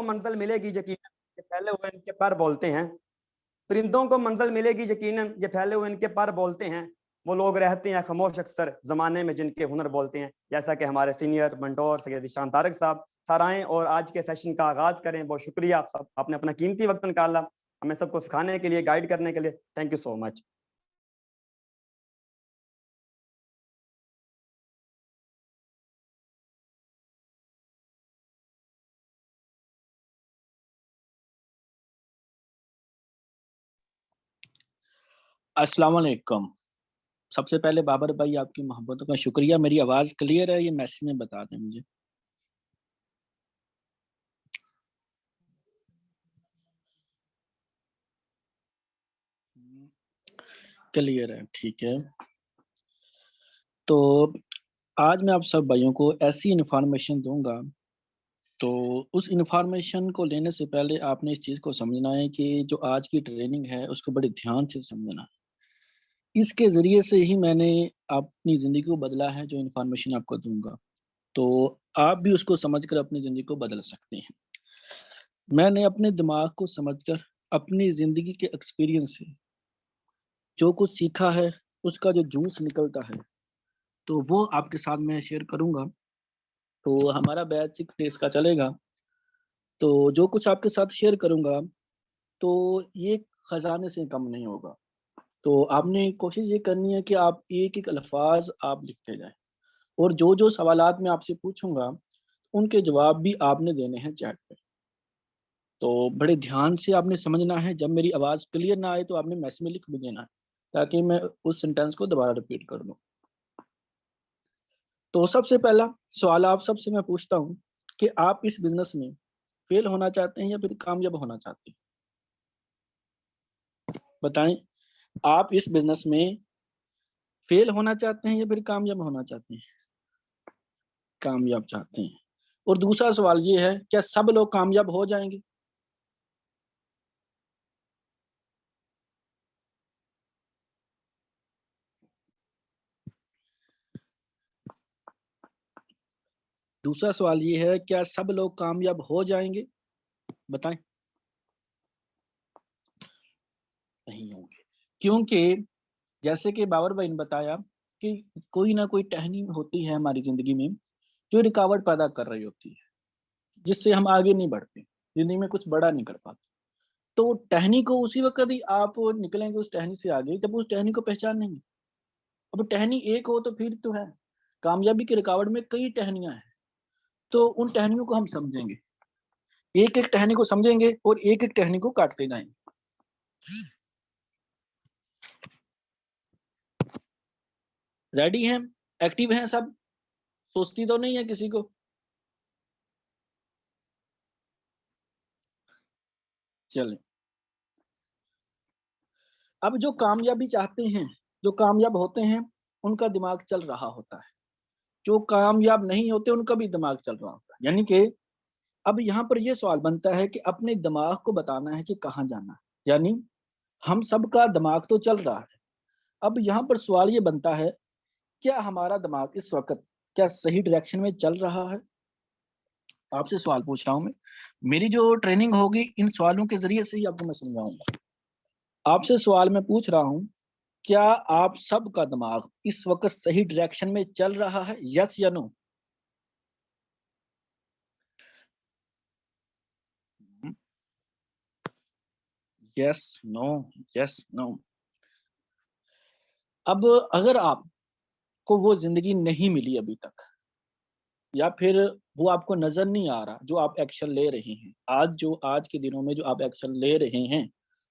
मंजिल मिलेगी यकीनन, ये फैले हुए इनके पर बोलते हैं। परिंदों को मंजिल मिलेगी यकीनन, ये फैले हुए इनके पर बोलते हैं। वो लोग रहते हैं खामोश अक्सर जमाने में जिनके हुनर बोलते हैं। जैसा कि हमारे सीनियर मंटोर सैयद ईशान तारिक साहब सर आए और आज के सेशन का आगाज करें। बहुत शुक्रिया आप सब, आपने अपना कीमती वक्त निकाला हमें सबको सिखाने के लिए, गाइड करने के लिए। Thank you so much. अस्सलाम वालेकुम। सबसे पहले बाबर भाई आपकी मोहब्बतों का शुक्रिया। मेरी आवाज क्लियर है? ये मैसेज में बता दें मुझे। क्लियर है, ठीक है। तो आज मैं आप सब भाइयों को ऐसी इन्फॉर्मेशन दूंगा, तो उस इन्फॉर्मेशन को लेने से पहले आपने इस चीज़ को समझना है कि जो आज की ट्रेनिंग है उसको बड़े ध्यान से समझना है। इसके ज़रिए से ही मैंने अपनी ज़िंदगी को बदला है। जो इन्फॉर्मेशन आपको दूंगा तो आप भी उसको समझकर अपनी ज़िंदगी को बदल सकते हैं। मैंने अपने दिमाग को समझकर अपनी ज़िंदगी के एक्सपीरियंस से जो कुछ सीखा है उसका जो जूस निकलता है तो वो आपके साथ मैं शेयर करूंगा। तो हमारा बैच 6 डेज का चलेगा। तो जो कुछ आपके साथ शेयर करूंगा तो ये खजाने से कम नहीं होगा। तो आपने कोशिश ये करनी है कि आप एक एक अल्फाज आप लिखते जाएं और जो जो सवालात मैं आपसे पूछूंगा उनके जवाब भी आपने देने हैं चैट पे। तो बड़े ध्यान से आपने समझना है। जब मेरी आवाज़ क्लियर ना आए तो आपने मैसेज में लिख भी देना है ताकि मैं उस सेंटेंस को दोबारा रिपीट कर दूं। तो सबसे पहला सवाल आप सबसे मैं पूछता हूँ कि आप इस बिजनेस में फेल होना चाहते हैं या फिर कामयाब होना चाहते हैं? बताएं, आप इस बिजनेस में फेल होना चाहते हैं या फिर कामयाब होना चाहते हैं? कामयाब चाहते हैं। और दूसरा सवाल ये है, क्या सब लोग कामयाब हो जाएंगे? दूसरा सवाल ये है, क्या सब लोग कामयाब हो जाएंगे? बताएं। नहीं होंगे, क्योंकि जैसे कि बाबर भाई ने बताया कि कोई ना कोई टहनी होती है हमारी जिंदगी में जो रुकावट पैदा कर रही होती है, जिससे हम आगे नहीं बढ़ते, जिंदगी में कुछ बड़ा नहीं कर पाते। तो टहनी को उसी वक्त ही आप निकलेंगे उस टहनी से आगे जब उस टहनी को पहचानेंगे। अब टहनी एक हो तो फिर तो है। कामयाबी की रुकावट में कई टहनियां हैं, तो उन टहनियों को हम समझेंगे, एक एक टहनी को समझेंगे और एक एक टहनी को काटते जाएंगे। रेडी हैं? एक्टिव हैं सब? सोचती तो नहीं है किसी को? चलें। अब जो कामयाबी चाहते हैं, जो कामयाब होते हैं, उनका दिमाग चल रहा होता है। जो कामयाब नहीं होते उनका भी दिमाग चल रहा होता है। यानी कि अब यहाँ पर यह सवाल बनता है कि अपने दिमाग को बताना है कि कहाँ जाना है। यानी हम सबका दिमाग तो चल रहा है। अब यहाँ पर सवाल ये बनता है, क्या हमारा दिमाग इस वक्त क्या सही डायरेक्शन में चल रहा है? आपसे सवाल पूछ रहा हूं मैं। मेरी जो ट्रेनिंग होगी इन सवालों के जरिए से ही आपको मैं समझाऊंगा। आपसे सवाल मैं पूछ रहा हूं, क्या आप सबका दिमाग इस वक्त सही डायरेक्शन में चल रहा है? यस या no? Yes, no, yes, no. अब अगर आपको वो जिंदगी नहीं मिली अभी तक, या फिर वो आपको नजर नहीं आ रहा जो आप एक्शन ले रहे हैं, आज के दिनों में जो आप एक्शन ले रहे हैं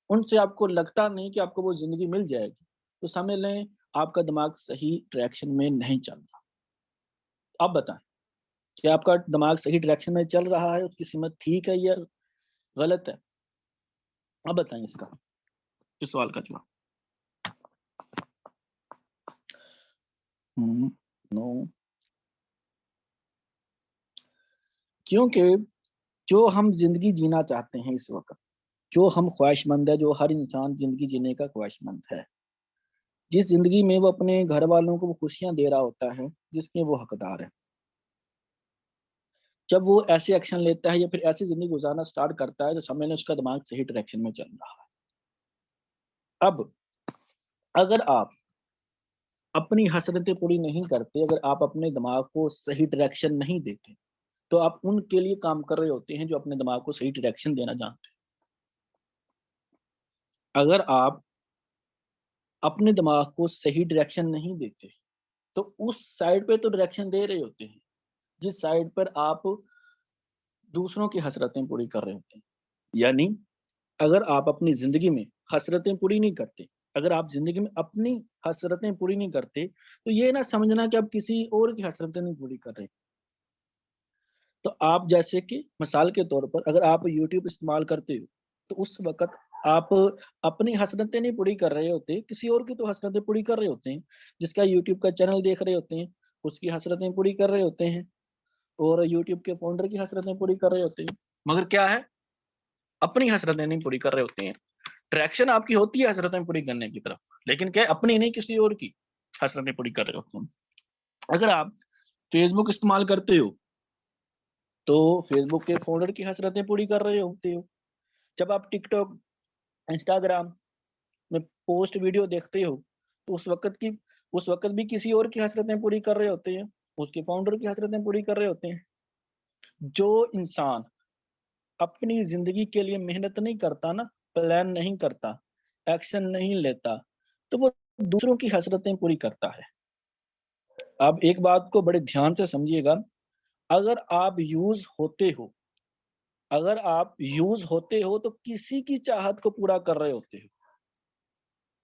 उनसे आपको लगता नहीं कि आपको वो जिंदगी मिल जाएगी, तो समझ लें आपका दिमाग सही डायरेक्शन में नहीं चल रहा। आप बताएं कि आपका दिमाग सही डायरेक्शन में चल रहा है, उसकी सीमत ठीक है या गलत है? आप बताएं इसका, इस सवाल का जवाब। नो। क्योंकि जो हम जिंदगी जीना चाहते हैं इस वक्त, जो हम ख्वाहिशमंद है, जो हर इंसान जिंदगी जीने का ख्वाहिशमंद है, जिस जिंदगी में वो अपने घर वालों को वो खुशियां दे रहा होता है, जिसमें वो हकदार है, जब वो ऐसे एक्शन लेता है या फिर ऐसी जिंदगी गुजारना स्टार्ट करता है तो समझ लें उसका दिमाग सही डायरेक्शन में चल रहा है। अब अगर आप अपनी हसरतें पूरी नहीं करते, अगर आप अपने दिमाग को सही डायरेक्शन नहीं देते, तो आप उनके लिए काम कर रहे होते हैं जो अपने दिमाग को सही डायरेक्शन देना जानते हैं। अगर आप अपने दिमाग को सही डायरेक्शन नहीं देते, तो उस साइड पे तो डायरेक्शन दे रहे होते हैं जिस साइड पर आप दूसरों की हसरतें पूरी कर रहे होते हैं। यानी अगर आप अपनी जिंदगी में हसरतें पूरी नहीं करते, अगर आप जिंदगी में अपनी हसरतें पूरी नहीं करते, तो ये ना समझना कि आप किसी और की हसरतें नहीं पूरी कर रहे। तो आप जैसे कि मिसाल के तौर पर अगर आप यूट्यूब इस्तेमाल करते हो, तो उस वक़्त आप अपनी हसरतें नहीं पूरी कर रहे होते, किसी और की तो हसरतें पूरी कर रहे होते हैं। जिसका यूट्यूब का चैनल देख रहे होते हैं, उसकी हसरतें पूरी कर रहे होते हैं और यूट्यूब के फाउंडर की हसरतें पूरी कर रहे होते हैं। मगर क्या है, अपनी हसरतें नहीं पूरी कर रहे होते हैं। ट्रैक्शन आपकी होती है हसरतें पूरी करने की तरफ, लेकिन क्या है, अपनी नहीं किसी और की हसरतें पूरी कर रहे होते हैं। अगर आप फेसबुक इस्तेमाल करते हो, तो फेसबुक के फाउंडर की हसरतें पूरी कर रहे होते हो। जब आप टिकटॉक, इंस्टाग्राम में पोस्ट वीडियो देखते हो, तो उस वक़्त भी किसी और की हसरतें पूरी कर रहे होते हैं, उसके फाउंडर की हसरतें पूरी कर रहे होते हैं। जो इंसान अपनी ज़िंदगी के लिए मेहनत नहीं करता ना, प्लान नहीं करता, एक्शन नहीं लेता, तो वो दूसरों की हसरतें पूरी करता है। आप एक बात को बड़े ध्यान से समझिएगा, अगर आप यूज़ होते हो अगर आप यूज़ होते हो, तो किसी की चाहत को पूरा कर रहे होते हो।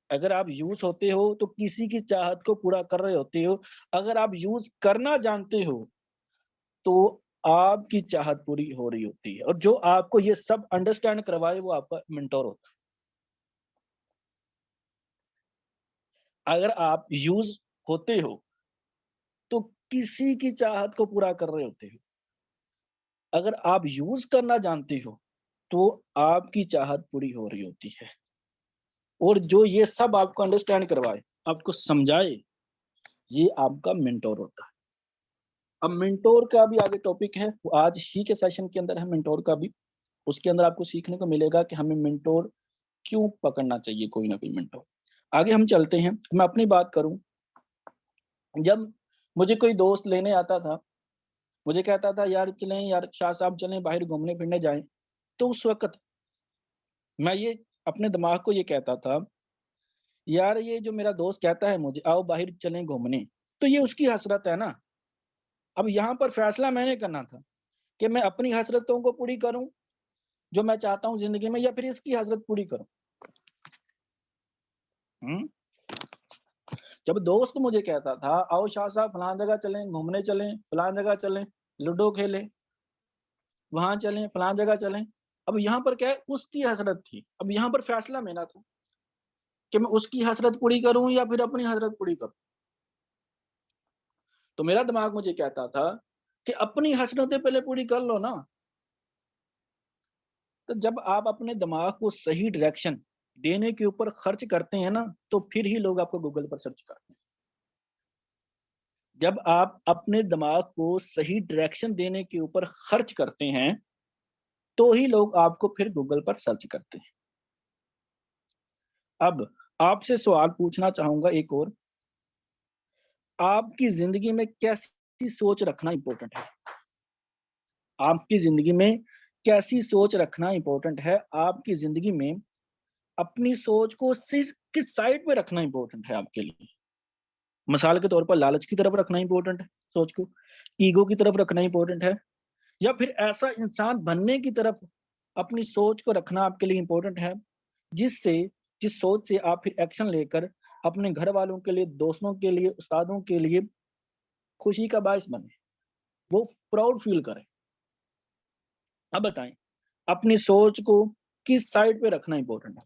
अगर आप यूज़ होते हो, तो किसी की चाहत को पूरा कर रहे होते हो। अगर आप यूज़ करना जानते हो, तो आपकी चाहत पूरी हो रही होती है और जो आपको ये सब अंडरस्टैंड करवाए, वो आपका मेंटर होता है। अगर आप यूज़ होते हो, तो किसी की चाहत को पूरा कर रहे होते हो। अगर आप यूज़ करना जानते हो, तो आपकी चाहत पूरी हो रही होती है और जो ये सब आपको अंडरस्टैंड करवाए, आपको समझाए, ये आपका मेंटर होता है। अब मेंटोर का भी आगे टॉपिक है, वो आज ही के सेशन के अंदर है मेंटोर का भी। उसके अंदर आपको सीखने को मिलेगा कि हमें मेंटोर क्यों पकड़ना चाहिए, कोई ना कोई मेंटोर। आगे हम चलते हैं, मैं अपनी बात करूँ, जब मुझे कोई दोस्त लेने आता था, मुझे कहता था यार चलें यार शाह साहब चलें बाहर घूमने-फिरने जाएँ, तो उस वक़्त मैं ये अपने दिमाग को ये कहता था, यार ये जो मेरा दोस्त कहता है मुझे आओ बाहर चलें घूमने, तो ये उसकी हसरत है ना। अब यहाँ पर फैसला मैंने करना था कि मैं अपनी हसरतों को पूरी करूँ, जो मैं चाहता हूँ ज़िंदगी में, या फिर इसकी हसरत पूरी करूँ। हुँ? जब दोस्त मुझे कहता था, आओ शाह साहब फलाँ जगह चलें, घूमने चलें, फलाँ जगह चलें, लूडो खेलें, वहाँ चलें, फलाँ जगह चलें। अब यहाँ पर क्या है, उसकी हसरत थी। अब यहाँ पर फैसला मेरा था कि मैं उसकी हसरत पूरी करूँ या फिर अपनी हसरत पूरी करूँ। तो मेरा दिमाग मुझे कहता था कि अपनी हसरतें पहले पूरी कर लो ना। तो जब आप अपने दिमाग को सही डायरेक्शन देने के ऊपर खर्च करते हैं ना, तो फिर ही लोग आपको गूगल पर सर्च करते हैं। जब आप अपने दिमाग को सही डायरेक्शन देने के ऊपर खर्च करते हैं, तो ही लोग आपको फिर गूगल पर सर्च करते हैं। अब आपसे सवाल पूछना चाहूँगा एक और, आपकी ज़िंदगी में कैसी सोच रखना इम्पोर्टेंट है? आपकी ज़िंदगी में कैसी सोच रखना इम्पोर्टेंट है? आपकी ज़िंदगी में अपनी सोच को किस साइड पे रखना इम्पोर्टेंट है आपके लिए? मिसाल के तौर पर लालच की तरफ रखना इम्पोर्टेंट है सोच को, ईगो की तरफ रखना इम्पोर्टेंट है, या फिर ऐसा इंसान बनने की तरफ अपनी सोच को रखना आपके लिए इम्पोर्टेंट है, जिससे जिस सोच से आप फिर एक्शन लेकर अपने घर वालों के लिए, दोस्तों के लिए, उस्तादों के लिए खुशी का बायस बने, वो प्राउड फील करें। अब बताएं, अपनी सोच को किस साइड पे रखना इम्पोर्टेंट है?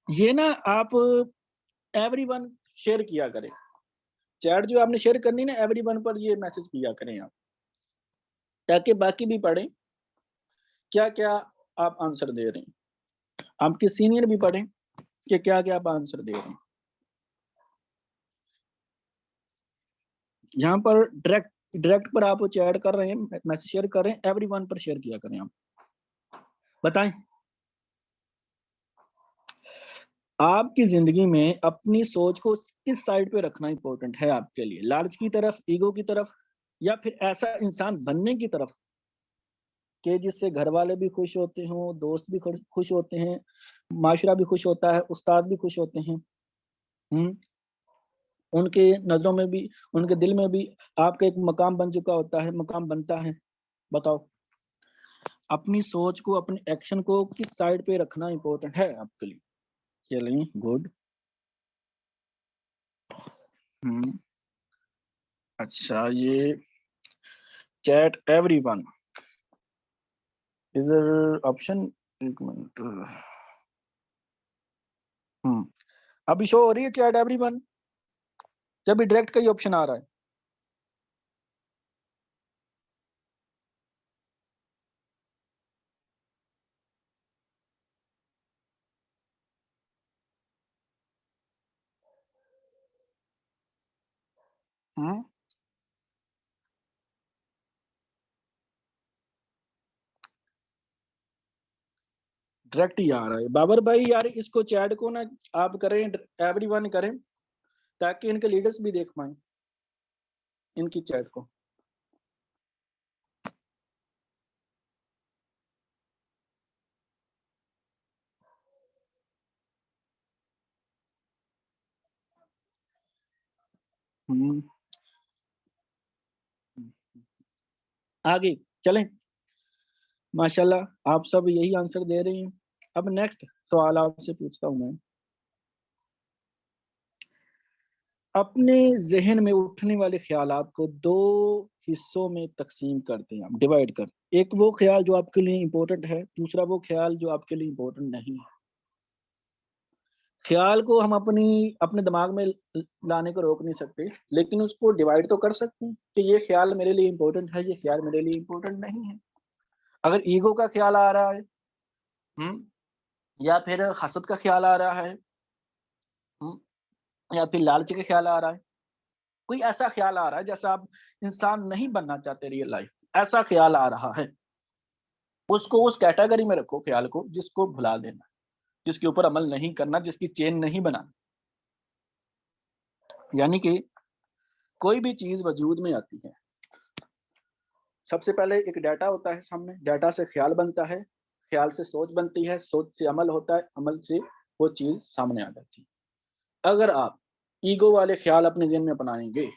ये ना आप एवरीवन शेयर किया करें। चैट जो आपने शेयर करनी ना, एवरीवन पर ये मैसेज किया करें आप, ताकि बाकी भी पढ़ें क्या-क्या आप आंसर दे रहे हैं। आपके सीनियर भी पढ़ें कि क्या क्या आप आंसर दे रहे हैं। यहाँ पर डायरेक्ट पर आप चैट कर रहे हैं, मैसेज शेयर कर रहे हैं, एवरीवन पर शेयर किया करें। आप बताएं, आपकी जिंदगी में अपनी सोच को किस साइड पे रखना इंपॉर्टेंट है आपके लिए? लालच की तरफ, ईगो की तरफ, या फिर ऐसा इंसान बनने की तरफ कि जिससे घर वाले भी खुश होते हो, दोस्त भी खुश होते हैं, माशरा भी खुश होता है, उस्ताद भी खुश होते हैं। उनके नजरों में भी, उनके दिल में भी आपका एक मकाम बन चुका होता है, मकाम बनता है। बताओ, अपनी सोच को, अपने एक्शन को किस साइड पे रखना इंपॉर्टेंट है आपके लिए? चलिए, गुड। अच्छा, ये चैट एवरीवन इधर ऑप्शन, एक मिनट। अभी शो हो रही है चैट एवरीवन, जब भी डायरेक्ट का ही ऑप्शन आ रहा है। डायरेक्ट ही आ रहा है। बाबर भाई यार, इसको चैट को ना आप करें, एवरीवन करें, ताकि इनके लीडर्स भी देख पाए इनकी चैट को। आगे चलें। माशाल्लाह आप सब यही आंसर दे रहे हैं। अब नेक्स्ट सवाल आपसे पूछता हूं मैं। अपने जहन में उठने वाले ख्यालात को दो हिस्सों में तकसीम करते हैं, आप डिवाइड कर। एक वो ख्याल जो आपके लिए इंपॉर्टेंट है, दूसरा वो ख्याल जो आपके लिए इंपॉर्टेंट नहीं है। ख्याल को हम अपने दिमाग में लाने को रोक नहीं सकते, लेकिन उसको डिवाइड तो कर सकते हैं कि ये ख्याल मेरे लिए इंपॉर्टेंट है, ये ख्याल मेरे लिए इंपॉर्टेंट नहीं है। अगर ईगो का ख्याल आ रहा है, या फिर हसद का ख्याल आ रहा है, या फिर लालच का ख्याल आ रहा है, कोई ऐसा ख्याल आ रहा है जैसा आप इंसान नहीं बनना चाहते रियल लाइफ, ऐसा ख्याल आ रहा है, उसको उस कैटेगरी में रखो ख्याल को जिसको भुला देना, जिसके ऊपर अमल नहीं करना, जिसकी चेन नहीं बनाना। यानी कि कोई भी चीज वजूद में आती है, सबसे पहले एक डाटा होता है सामने, डाटा से ख्याल बनता है, ख्याल से सोच बनती है, सोच से अमल होता है, अमल से वो चीज सामने आ जाती है। अगर आप ईगो वाले ख्याल अपने ज़हन में अपनाएंगे,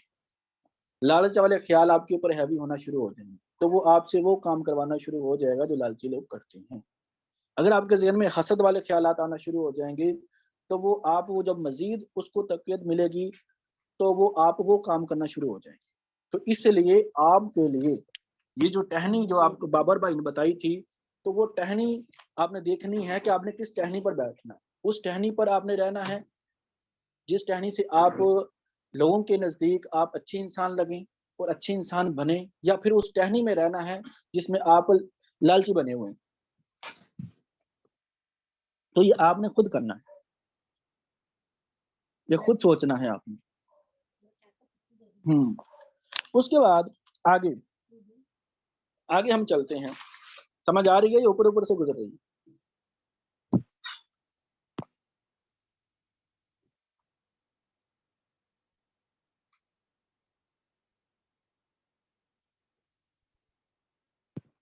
लालच वाले ख्याल आपके ऊपर हैवी होना शुरू हो जाएंगे, तो वो आपसे वो काम करवाना शुरू हो जाएगा जो लालची लोग करते हैं। अगर आपके ज़हन में हसद वाले ख्यालात आना शुरू हो जाएंगे, तो वो जब मजीद उसको तक़वियत मिलेगी, तो वो आप वो काम करना शुरू हो जाएंगे। तो इसलिए आपके लिए ये जो टहनी जो आपको बाबर भाई ने बताई थी, तो वो टहनी आपने देखनी है कि आपने किस टहनी पर बैठना है। उस टहनी पर आपने रहना है जिस टहनी से आप लोगों के नजदीक आप अच्छे इंसान लगें और अच्छे इंसान बने, या फिर उस टहनी में रहना है जिसमें आप लालची बने हुए हैं। तो ये आपने खुद करना है, ये खुद सोचना है आपने। उसके बाद आगे आगे हम चलते हैं। समझ आ रही है, ये ऊपर ऊपर से गुजर रही है।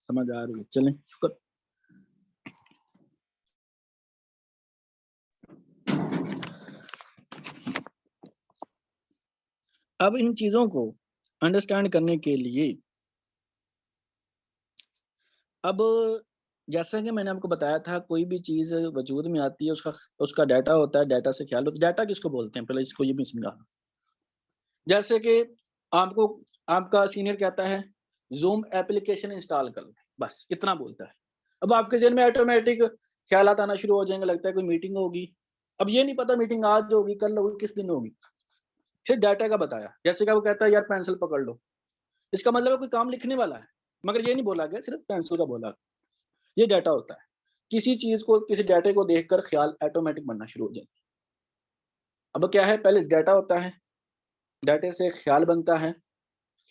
समझ आ रही है, चलें शुक्र। अब इन चीजों को अंडरस्टैंड करने के लिए, अब जैसा कि मैंने आपको बताया था, कोई भी चीज वजूद में आती है, उसका डाटा होता है, डाटा से ख्याल होता है। डाटा किसको बोलते हैं, पहले इसको ये भी समझा। जैसे कि आपको आपका सीनियर कहता है जूम एप्लीकेशन इंस्टॉल कर लो, बस इतना बोलता है। अब आपके जहन में ऑटोमेटिक ख्यालात आना शुरू हो जाएंगे, लगता है कोई मीटिंग होगी। अब ये नहीं पता मीटिंग आज होगी, कल होगी, किस दिन होगी, सिर्फ डाटा का बताया। जैसे कि वो कहता है यार पेंसिल पकड़ लो, इसका मतलब है कोई काम लिखने वाला है, मगर ये नहीं बोला गया, सिर्फ पेंसिल का बोला। ये डाटा होता है। किसी चीज को, किसी डाटे को देखकर ख्याल ऑटोमेटिक बनना शुरू हो जाता है। अब क्या है, पहले डाटा होता है, डाटे से ख्याल बनता है,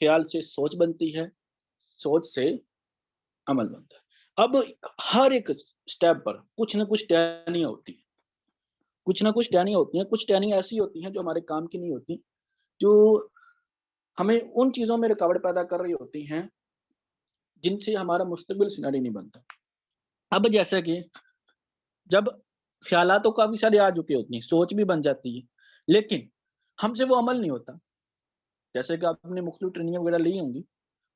ख्याल से सोच बनती है, सोच से अमल बनता है। अब हर एक स्टेप पर कुछ ना कुछ टहनियां होती है, कुछ ना कुछ टहनियां होती हैं। कुछ टहनियां ऐसी होती हैं जो हमारे काम की नहीं होती, जो हमें उन चीजों में रुकावट पैदा कर रही होती हैं जिनसे हमारा मुस्तकबिल सिनारी नहीं बनता। अब जैसे कि जब ख्यालात तो काफी सारे आ चुके होती हैं, सोच भी बन जाती है, लेकिन हमसे वो अमल नहीं होता। जैसे कि आपने मुख्तलिफ ट्रेनिंग वगैरह ली होंगी,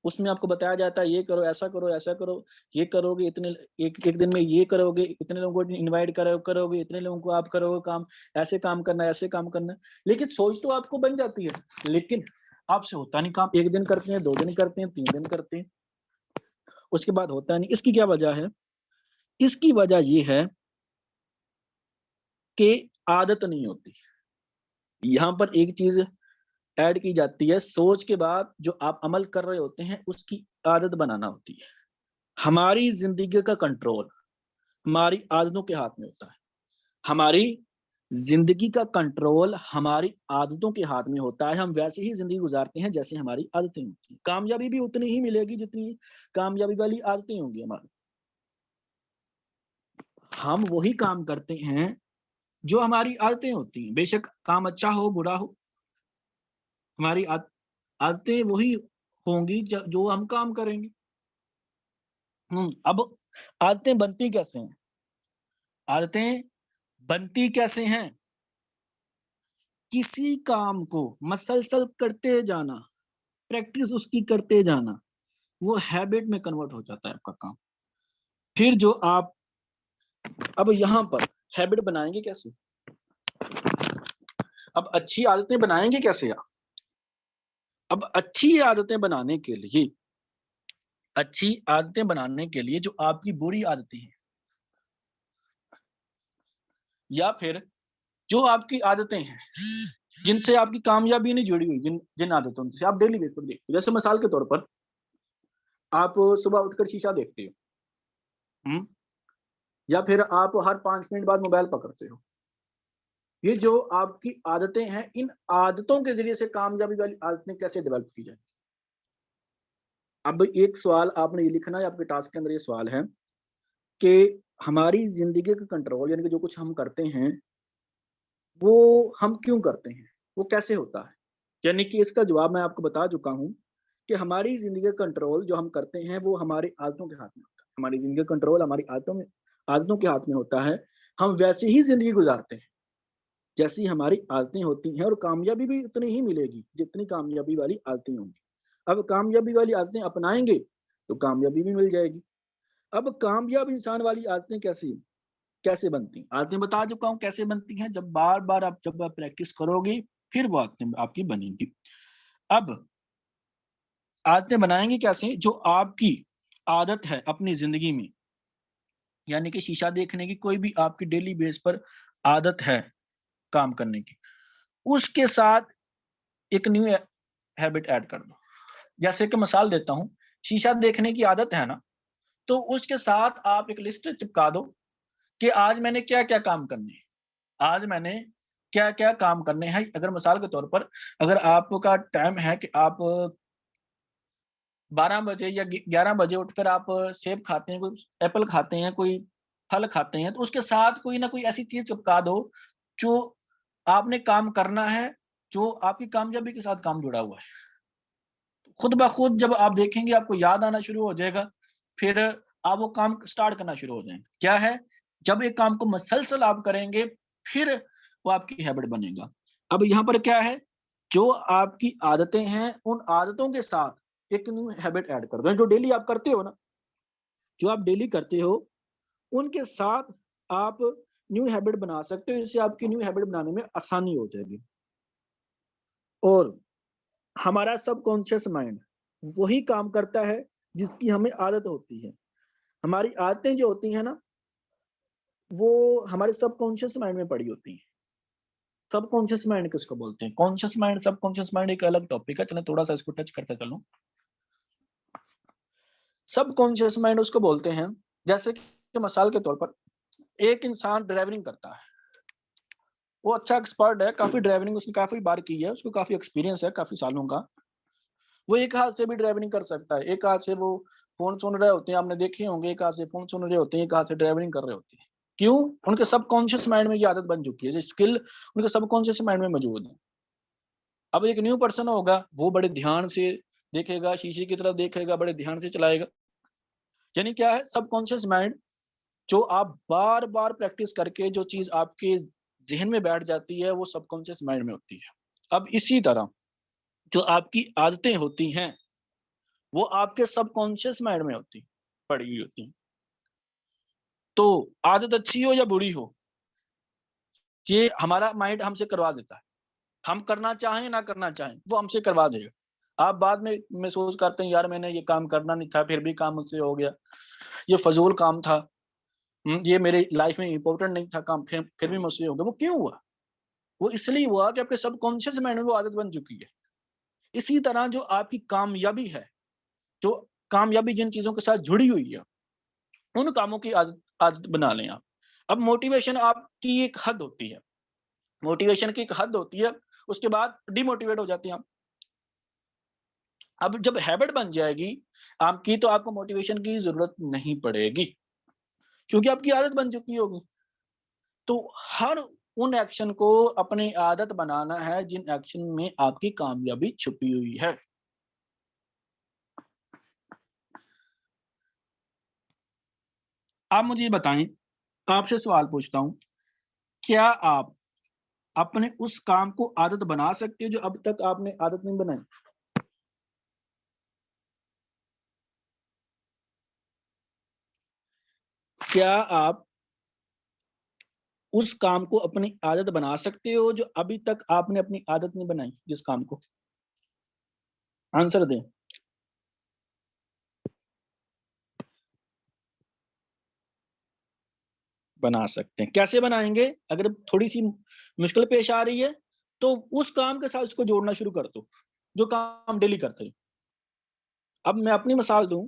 उसमें आपको बताया जाता है ये करो, ऐसा करो, ऐसा करो, ये करोगे इतने, एक दिन में ये करोगे, इतने लोगों को इनवाइट करोगे, इतने लोगों को आप करोगे काम, ऐसे काम करना, ऐसे काम करना। लेकिन सोच तो आपको बन जाती है, लेकिन आपसे होता नहीं काम। एक दिन करते हैं, 2 दिन करते हैं, 3 दिन करते हैं, उसके बाद होता नहीं। इसकी क्या वजह है? इसकी वजह ये है कि आदत नहीं होती। यहाँ पर एक चीज ऐड की जाती है, सोच के बाद जो आप अमल कर रहे होते हैं उसकी आदत बनाना होती है। हमारी जिंदगी का कंट्रोल हमारी आदतों के हाथ में होता है। हमारी जिंदगी का कंट्रोल हमारी आदतों के हाथ में होता है। हम वैसे ही जिंदगी गुजारते हैं जैसे हमारी आदतें होती हैं। कामयाबी भी उतनी ही मिलेगी जितनी कामयाबी वाली आदतें होंगी हमारी। हम वही काम करते हैं जो हमारी आदतें होती हैं, बेशक काम अच्छा हो बुरा हो, हमारी आदतें वही होंगी जो हम काम करेंगे। अब आदतें बनती कैसे हैं? आदतें बनती कैसे हैं? किसी काम को मसलसल करते जाना, प्रैक्टिस उसकी करते जाना, वो हैबिट में कन्वर्ट हो जाता है आपका काम। फिर जो आप अब यहाँ पर हैबिट बनाएंगे कैसे? अब अच्छी आदतें बनाएंगे कैसे आप? अब अच्छी आदतें बनाने के लिए, अच्छी आदतें बनाने के लिए जो आपकी बुरी आदतें हैं, या फिर जो आपकी आदतें हैं जिनसे आपकी कामयाबी नहीं जुड़ी हुई, जिन आदतों से आप डेली बेस पर देखते हो, जैसे मिसाल के तौर पर आप सुबह उठकर शीशा देखते हो, या फिर आप हर 5 मिनट बाद मोबाइल पकड़ते हो। ये जो आपकी आदतें हैं, इन आदतों के जरिए से कामयाबी वाली आदतें कैसे डेवलप की जाए? अब एक सवाल आपने ये लिखना है, आपके टास्क के अंदर ये सवाल है कि हमारी जिंदगी का कंट्रोल, यानी कि जो कुछ हम करते हैं वो हम क्यों करते हैं, वो कैसे होता है? यानी कि इसका जवाब मैं आपको बता चुका हूं कि हमारी जिंदगी का कंट्रोल जो हम करते हैं वो हमारी आदतों के हाथ में होता है। हमारी जिंदगी का कंट्रोल हमारी आदतों के हाथ में होता है। हम वैसे ही जिंदगी गुजारते हैं जैसी हमारी आदतें होती हैं, और कामयाबी भी उतनी ही मिलेगी जितनी कामयाबी वाली आदतें होंगी। अब कामयाबी वाली आदतें अपनाएंगे तो कामयाबी भी मिल जाएगी। अब कामयाब इंसान वाली आदतें कैसे बनती हैं? आदतें बता चुका हूं कैसे बनती हैं। जब बार बार आप प्रैक्टिस करोगे फिर वो आदतें आपकी बनेंगी। अब आदतें बनाएंगे कैसे? जो आपकी आदत है अपनी जिंदगी में, यानी कि शीशा देखने की कोई भी आपकी डेली बेस पर आदत है काम करने की, उसके साथ एक न्यू हैबिट ऐड कर दो। जैसे कि मिसाल देता हूं, शीशा देखने की आदत है ना, तो उसके साथ आप एक लिस्ट चिपका दो कि आज मैंने क्या क्या काम करने हैं, आज मैंने क्या क्या काम करने हैं। अगर मिसाल के तौर पर अगर आपका टाइम है कि आप 12 बजे या 11 बजे उठकर आप सेब खाते हैं, कोई एप्पल खाते हैं, कोई फल खाते हैं, तो उसके साथ कोई ना कोई ऐसी चीज चिपका दो जो आपने काम करना है, जो आपकी कामयाबी के साथ काम जुड़ा हुआ है। खुद ब खुद जब आप देखेंगे आपको याद आना शुरू हो जाएगा, फिर आप वो काम स्टार्ट करना शुरू हो जाएंगे। क्या है, जब एक काम को मसलसल आप करेंगे फिर वो आपकी हैबिट बनेगा। अब यहाँ पर क्या है, जो आपकी आदतें हैं उन आदतों के साथ एक न्यू हैबिट ऐड कर दो। जो डेली आप करते हो ना, जो आप डेली करते हो उनके साथ आप न्यू हैबिट बना सकते हो। इससे आपकी न्यू हैबिट बनाने में आसानी हो जाएगी। और हमारा सबकॉन्शियस माइंड वही काम करता है जिसकी हमें आदत होती है। हमारी आदतें जो होती हैं ना, वो हमारे सबकॉन्शियस माइंड में पड़ी होती हैं। सबकॉन्शियस माइंड किसको बोलते हैं? कॉन्शियस माइंड, सबकॉन्शियस माइंड एक अलग टॉपिक है, चलो थोड़ा सा इसको टच करते चलो। सबकॉन्शियस माइंड उसको बोलते हैं, जैसे के मिसाल के तौर पर एक इंसान ड्राइविंग करता है, वो अच्छा एक्सपर्ट है, काफी ड्राइविंग उसने काफी बार की है, उसको काफी एक्सपीरियंस है काफी सालों का। वो एक हाथ से भी ड्राइविंग कर सकता है, एक हाथ से वो फोन सुन रहे होते हैं, आपने देखे होंगे, एक हाथ से फोन सुन रहे होते हैं, एक हाथ से ड्राइविंग कर रहे होते हैं। क्यों? उनके सबकॉन्शियस माइंड में ये आदत बन चुकी है, ये स्किल उनके सबकॉन्शियस माइंड में मौजूद है। अब एक न्यू पर्सन होगा, वो बड़े ध्यान से देखेगा, शीशे की तरफ देखेगा, बड़े ध्यान से चलाएगा। यानी क्या है, सबकॉन्शियस माइंड, जो आप बार बार प्रैक्टिस करके जो चीज आपके जहन में बैठ जाती है, वो सबकॉन्शियस माइंड में होती है। अब इसी तरह जो आपकी आदतें होती हैं, वो आपके सबकॉन्शियस माइंड में होती, पड़ी हुई होती। तो आदत अच्छी हो या बुरी हो, ये हमारा माइंड हमसे करवा देता है। हम करना चाहें ना करना चाहें, वो हमसे करवा देगा। आप बाद में महसूस करते हैं, यार मैंने ये काम करना नहीं था, फिर भी काम मुझसे हो गया, ये फजूल काम था, ये मेरे लाइफ में इंपॉर्टेंट नहीं था काम, फिर भी मुझसे हो गया। वो क्यों हुआ? वो इसलिए हुआ कि आपके सबकॉन्शियस माइंड में वो आदत बन चुकी है। इसी तरह जो आपकी कामयाबी है, जो कामयाबी जिन चीजों के साथ जुड़ी हुई है, उन कामों की आदत आदत बना लें आप। अब मोटिवेशन आपकी एक हद होती है, मोटिवेशन की एक हद होती है, उसके बाद डिमोटिवेट हो जाते हैं आप। अब जब हैबिट बन जाएगी आपकी, तो आपको मोटिवेशन की जरूरत नहीं पड़ेगी, क्योंकि आपकी आदत बन चुकी होगी। तो हर उन एक्शन को अपनी आदत बनाना है जिन एक्शन में आपकी कामयाबी छुपी हुई है। आप मुझे ये बताएं, आपसे सवाल पूछता हूं, क्या आप अपने उस काम को आदत बना सकते हो जो अब तक आपने आदत नहीं बनाई? क्या आप उस काम को अपनी आदत बना सकते हो जो अभी तक आपने अपनी आदत नहीं बनाई, जिस काम को? आंसर दें। बना सकते हैं। कैसे बनाएंगे? अगर थोड़ी सी मुश्किल पेश आ रही है, तो उस काम के साथ उसको जोड़ना शुरू कर दो जो काम डेली करते हैं। अब मैं अपनी मिसाल दूं,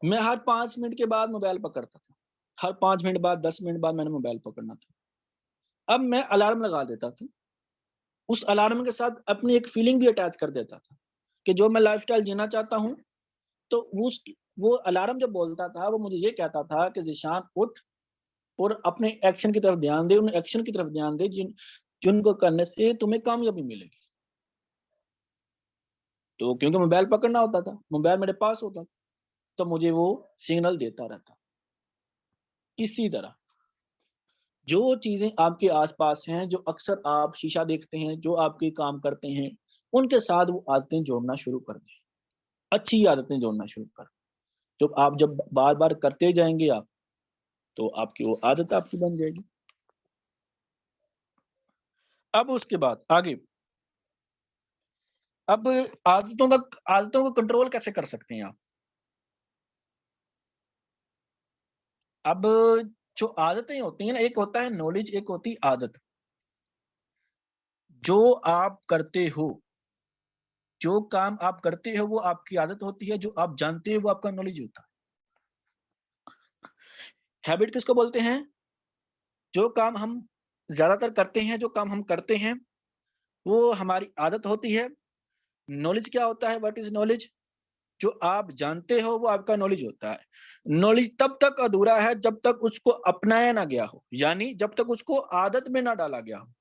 मैं हर 5 मिनट के बाद मोबाइल पकड़ता था, हर 5 मिनट बाद, 10 मिनट बाद मैंने मोबाइल पकड़ना था। अब मैं अलार्म लगा देता था, उस अलार्म के साथ अपनी एक फीलिंग भी अटैच कर देता था कि जो मैं लाइफस्टाइल जीना चाहता हूँ, तो वो अलार्म जब बोलता था, वो मुझे ये कहता था कि जिशान उठ और अपने एक्शन की तरफ ध्यान दे, उन एक्शन की तरफ ध्यान दे जिनको करने से तुम्हें कामयाबी मिलेगी। तो क्योंकि मोबाइल पकड़ना होता था, मोबाइल मेरे पास होता था, तो मुझे वो सिग्नल देता रहता। इसी तरह जो चीजें आपके आसपास हैं, जो अक्सर आप शीशा देखते हैं, जो आपके काम करते हैं, उनके साथ वो आदतें जोड़ना शुरू कर दें, अच्छी आदतें जोड़ना शुरू कर। जब बार बार करते जाएंगे आप, तो आपकी वो आदत आपकी बन जाएगी। अब उसके बाद आगे, अब आदतों को कंट्रोल कैसे कर सकते हैं आप? अब जो आदतें होती हैं ना, एक होता है नॉलेज, एक होती है आदत। जो आप करते हो, जो काम आप करते हो, वो आपकी आदत होती है, जो आप जानते हो वो आपका नॉलेज होता है। हैबिट किसको बोलते हैं? जो काम हम ज्यादातर करते हैं, जो काम हम करते हैं, वो हमारी आदत होती है। नॉलेज क्या होता है? What is knowledge? जो आप जानते हो वो आपका नॉलेज होता है। नॉलेज तब तक अधूरा है जब तक उसको अपनाया ना गया हो, यानी जब तक उसको आदत में ना डाला गया हो।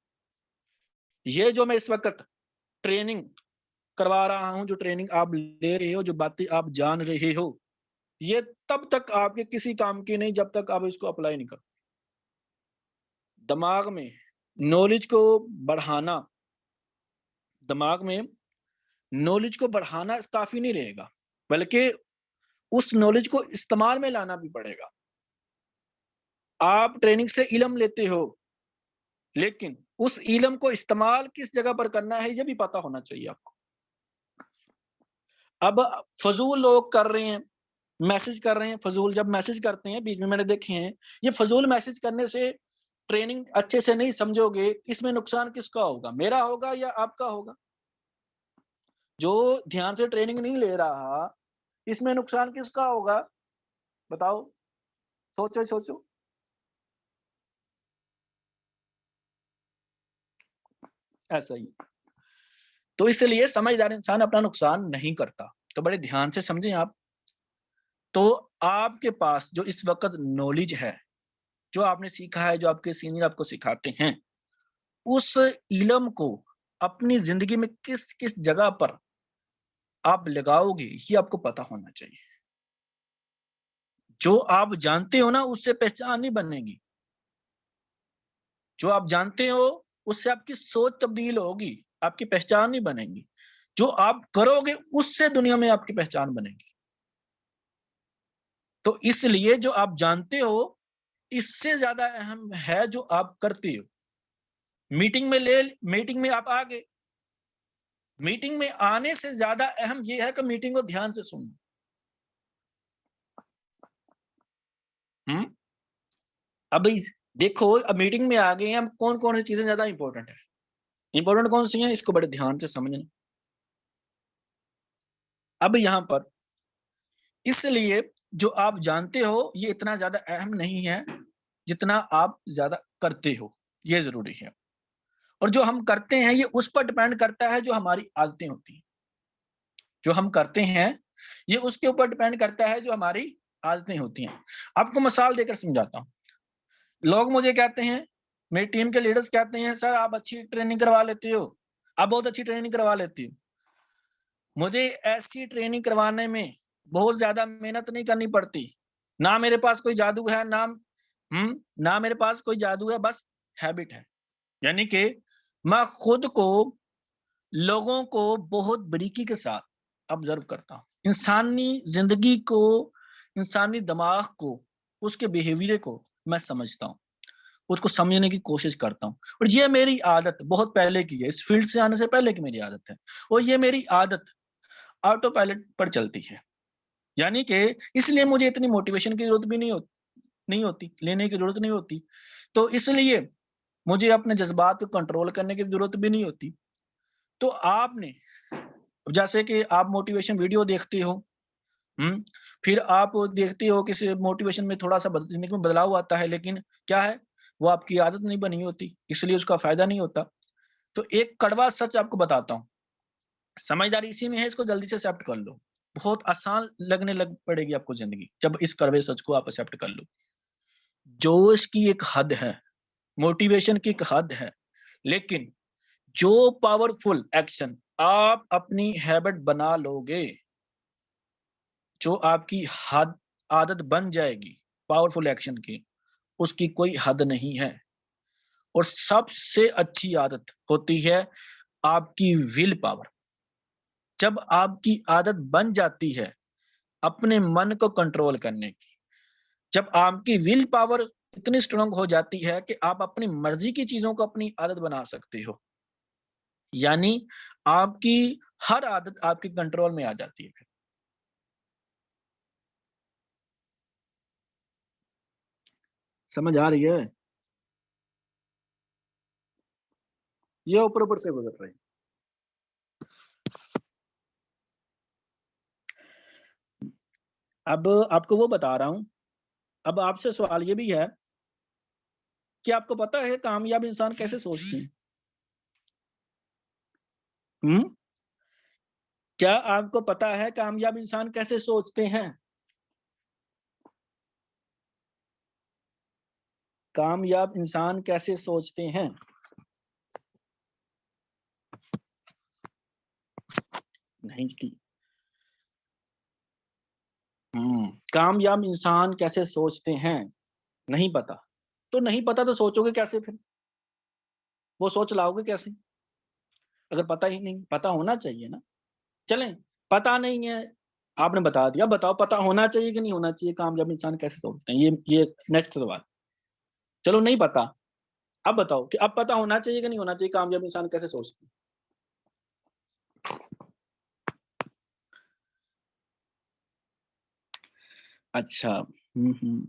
ये जो मैं इस वक्त ट्रेनिंग करवा रहा हूं, जो ट्रेनिंग आप ले रहे हो, जो बातें आप जान रहे हो, ये तब तक आपके किसी काम की नहीं जब तक आप इसको अप्लाई नहीं करो। दिमाग में नॉलेज को बढ़ाना, दिमाग में नॉलेज को बढ़ाना काफी नहीं रहेगा, बल्कि उस नॉलेज को इस्तेमाल में लाना भी पड़ेगा। आप ट्रेनिंग से इल्म लेते हो, लेकिन उस इल्म को इस्तेमाल किस जगह पर करना है ये भी पता होना चाहिए आपको। अब फजूल लोग कर रहे हैं, मैसेज कर रहे हैं, फजूल जब मैसेज करते हैं, बीच में मैंने देखे हैं, ये फजूल मैसेज करने से ट्रेनिंग अच्छे से नहीं समझोगे, इसमें नुकसान किसका होगा? मेरा होगा या आपका होगा? जो ध्यान से ट्रेनिंग नहीं ले रहा, इसमें नुकसान किसका होगा? बताओ। सोचो सोचो। ऐसा ही। तो इसलिए समझदार इंसान अपना नुकसान नहीं करता। तो बड़े ध्यान से समझें आप। तो आपके पास जो इस वक्त नॉलेज है, जो आपने सीखा है, जो आपके सीनियर आपको सिखाते हैं, उस इल्म को अपनी जिंदगी में किस किस जगह पर आप लगाओगे, ये आपको पता होना चाहिए। जो आप जानते हो ना, उससे पहचान नहीं बनेगी। जो आप जानते हो उससे आपकी सोच तब्दील होगी, आपकी पहचान नहीं बनेगी। जो आप करोगे उससे दुनिया में आपकी पहचान बनेगी। तो इसलिए जो आप जानते हो इससे ज्यादा अहम है जो आप करते हो। मीटिंग में आप आ गए, मीटिंग में आने से ज्यादा अहम यह है कि मीटिंग को ध्यान से सुनो। अब देखो, अब मीटिंग में आ गए हैं हम, कौन कौन सी चीजें ज्यादा इंपॉर्टेंट है, इंपॉर्टेंट कौन सी हैं, इसको बड़े ध्यान से समझना। अब यहां पर इसलिए जो आप जानते हो ये इतना ज्यादा अहम नहीं है जितना आप ज्यादा करते हो, ये जरूरी है। और जो हम करते हैं ये उस पर डिपेंड करता है जो हमारी आदतें होती हैं। जो हम करते हैं ये उसके ऊपर डिपेंड करता है जो हमारी आदतें होती हैं। आपको मिसाल देकर समझाता हूँ। लोग मुझे कहते हैं, मेरी टीम के लीडर्स कहते हैं, सर आप अच्छी ट्रेनिंग करवा लेते हो, आप बहुत अच्छी ट्रेनिंग करवा लेती हो। मुझे ऐसी ट्रेनिंग करवाने में बहुत ज्यादा मेहनत नहीं करनी पड़ती, ना मेरे पास कोई जादू है, ना मेरे पास कोई जादू है, बस हैबिट है। यानी कि मैं खुद को, लोगों को बहुत बारीकी के साथ ऑब्जर्व करता हूँ, इंसानी जिंदगी को, इंसानी दिमाग को, उसके बिहेवियर को मैं समझता हूँ, उसको समझने की कोशिश करता हूँ। और ये मेरी आदत बहुत पहले की है, इस फील्ड से आने से पहले की मेरी आदत है। और ये मेरी आदत ऑटो पायलट पर चलती है। यानी कि इसलिए मुझे इतनी मोटिवेशन की जरूरत भी नहीं होती, लेने की जरूरत नहीं होती। तो इसलिए मुझे अपने जज्बात को कंट्रोल करने की जरूरत भी नहीं होती। तो आपने, जैसे कि आप मोटिवेशन वीडियो देखते हो, फिर आप देखते हो किसी मोटिवेशन में थोड़ा सा जिंदगी में बदलाव आता है, लेकिन क्या है, वो आपकी आदत नहीं बनी होती, इसलिए उसका फायदा नहीं होता। तो एक कड़वा सच आपको बताता हूँ, समझदारी इसी में है, इसको जल्दी से एक्सेप्ट कर लो। बहुत आसान लगने लग पड़ेगी आपको जिंदगी जब इस कड़वे सच को आप एक्सेप्ट कर लो। जोश की एक हद है, मोटिवेशन की एक हद है, लेकिन जो पावरफुल एक्शन आप अपनी हैबिट बना लोगे, जो आपकी हद आदत बन जाएगी पावरफुल एक्शन की, उसकी कोई हद नहीं है। और सबसे अच्छी आदत होती है आपकी विल पावर। जब आपकी आदत बन जाती है अपने मन को कंट्रोल करने की, जब आपकी विल पावर इतनी स्ट्रांग हो जाती है कि आप अपनी मर्जी की चीजों को अपनी आदत बना सकते हो, यानी आपकी हर आदत आपके कंट्रोल में आ जाती है। समझ आ रही है? ये ऊपर ऊपर से गुजर रही है। अब आपको वो बता रहा हूं। अब आपसे सवाल ये भी है कि आपको पता है कामयाब इंसान कैसे सोचते हैं? हम्म क्या आपको पता है कामयाब इंसान कैसे सोचते हैं? कामयाब इंसान कैसे सोचते हैं? नहीं की। कामयाब इंसान कैसे सोचते हैं, नहीं पता। तो नहीं पता तो सोचोगे कैसे फिर? वो सोच लाओगे कैसे अगर पता ही नहीं? पता होना चाहिए ना। चलें, पता नहीं है, आपने बता दिया, बताओ पता होना चाहिए कि नहीं होना चाहिए, कामयाब इंसान कैसे सोचते हैं? ये नेक्स्ट सवाल। चलो नहीं पता, अब बताओ कि अब पता होना चाहिए कि नहीं होना चाहिए, कामयाब इंसान कैसे सोचते हैं? अच्छा। हम्म।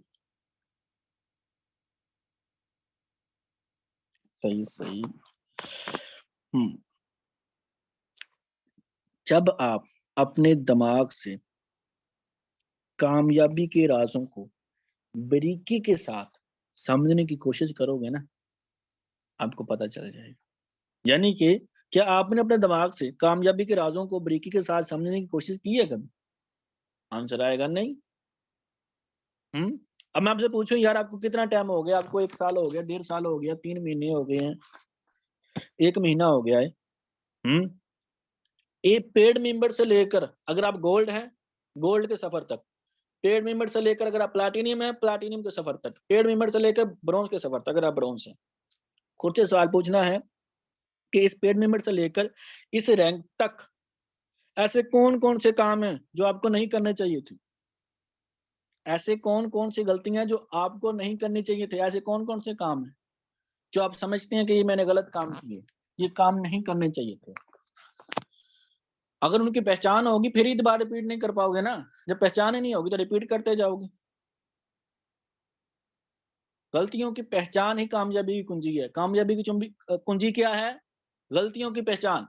सही सही। हम्म जब आप अपने दिमाग से कामयाबी के राजों को बारीकी के साथ समझने की कोशिश करोगे ना, आपको पता चल जाएगा। यानी कि क्या आपने अपने दिमाग से कामयाबी के राजों को बारीकी के साथ समझने की कोशिश की है कभी? आंसर आएगा नहीं। अब मैं आपसे पूछूं यार, आपको कितना टाइम हो गया? आपको 1 साल हो गया, 1.5 साल हो गया, 3 महीने हो गए हैं, 1 महीना हो गया है। एक पेड मेंबर से लेकर, अगर आप गोल्ड हैं, गोल्ड के सफर तक, पेड मेंबर से लेकर अगर आप प्लैटिनियम है, प्लैटिनियम के सफर तक, पेड मेंबर से लेकर ब्रॉन्ज के सफर तक, अगर आप ब्रॉन्ज हैं, खुद से सवाल पूछना है कि इस पेड मेंबर से लेकर इस रैंक तक ऐसे कौन कौन से काम हैं जो आपको नहीं करने चाहिए थे? ऐसे कौन कौन सी गलतियां जो आपको नहीं करनी चाहिए थे? ऐसे कौन कौन से काम हैं जो आप समझते हैं कि ये मैंने गलत काम किए, ये काम नहीं करने चाहिए थे? अगर उनकी पहचान होगी फिर ही दोबारा रिपीट नहीं कर पाओगे ना। जब पहचान ही नहीं होगी तो रिपीट करते जाओगे। गलतियों की पहचान ही कामयाबी की कुंजी है। कामयाबी की कुंजी क्या है? गलतियों की पहचान।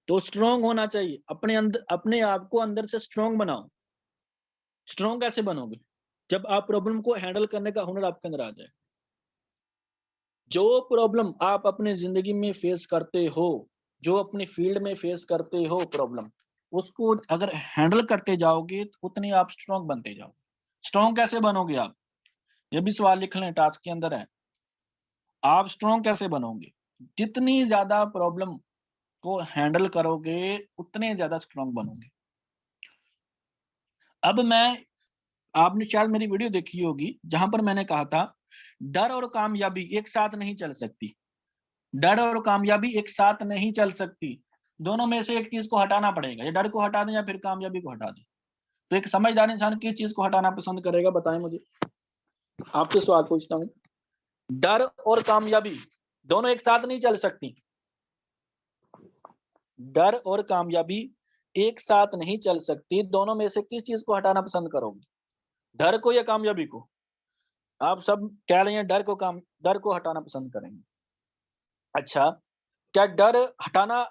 तो स्ट्रॉन्ग होना चाहिए अपने अंदर, अपने आप को अंदर से स्ट्रॉन्ग बनाओ। स्ट्रॉन्ग कैसे बनोगे? जब आप प्रॉब्लम को हैंडल करने का हुनर आपके अंदर आ जाए। जो प्रॉब्लम आप अपने जिंदगी में फेस करते हो, जो अपनी फील्ड में फेस करते हो प्रॉब्लम, उसको अगर हैंडल करते जाओगे तो उतने आप स्ट्रॉन्ग बनते जाओ। स्ट्रॉन्ग कैसे बनोगे आप? ये भी सवाल लिख लें, टास्क के अंदर है। आप स्ट्रॉन्ग कैसे बनोगे? जितनी ज्यादा प्रॉब्लम को हैंडल करोगे उतने ज्यादा स्ट्रॉन्ग बनोगे। अब आपने शायद मेरी वीडियो देखी होगी जहां पर मैंने कहा था डर और कामयाबी एक साथ नहीं चल सकती। डर और कामयाबी एक साथ नहीं चल सकती। दोनों में से एक चीज को हटाना पड़ेगा। या डर को हटा दें या फिर कामयाबी को हटा दें। तो एक समझदार इंसान किस चीज को हटाना पसंद करेगा? बताएं मुझे। आपसे सवाल पूछता हूँ, डर और कामयाबी दोनों एक साथ नहीं चल सकती। डर और कामयाबी एक साथ नहीं चल सकती। दोनों में से किस चीज को हटाना पसंद करोगे? डर को या कामयाबी को? आप सब कह रहे हैं डर को हटाना पसंद करेंगे। अच्छा, क्या डर हटाना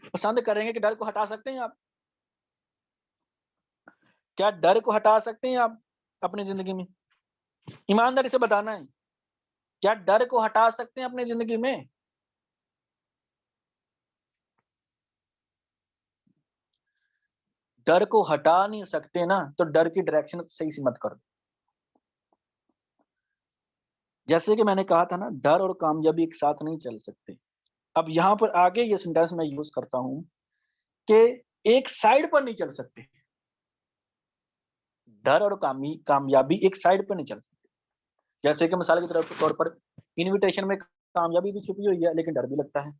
पसंद करेंगे कि डर को हटा सकते हैं आप? क्या डर को हटा सकते हैं आप अपनी जिंदगी में? ईमानदारी से बताना है, क्या डर को हटा सकते हैं अपनी जिंदगी में? डर को हटा नहीं सकते ना, तो डर की डायरेक्शन सही से मत करो। जैसे कि मैंने कहा था ना, डर और कामयाबी एक साथ नहीं चल सकते। अब यहाँ पर आगे ये सेंटेंस मैं यूज करता हूं कि एक साइड पर नहीं चल सकते। डर और कामयाबी एक साइड पर नहीं चल सकते। जैसे कि मिसाल के तौर पर इनविटेशन में कामयाबी भी छुपी हुई है लेकिन डर भी लगता है।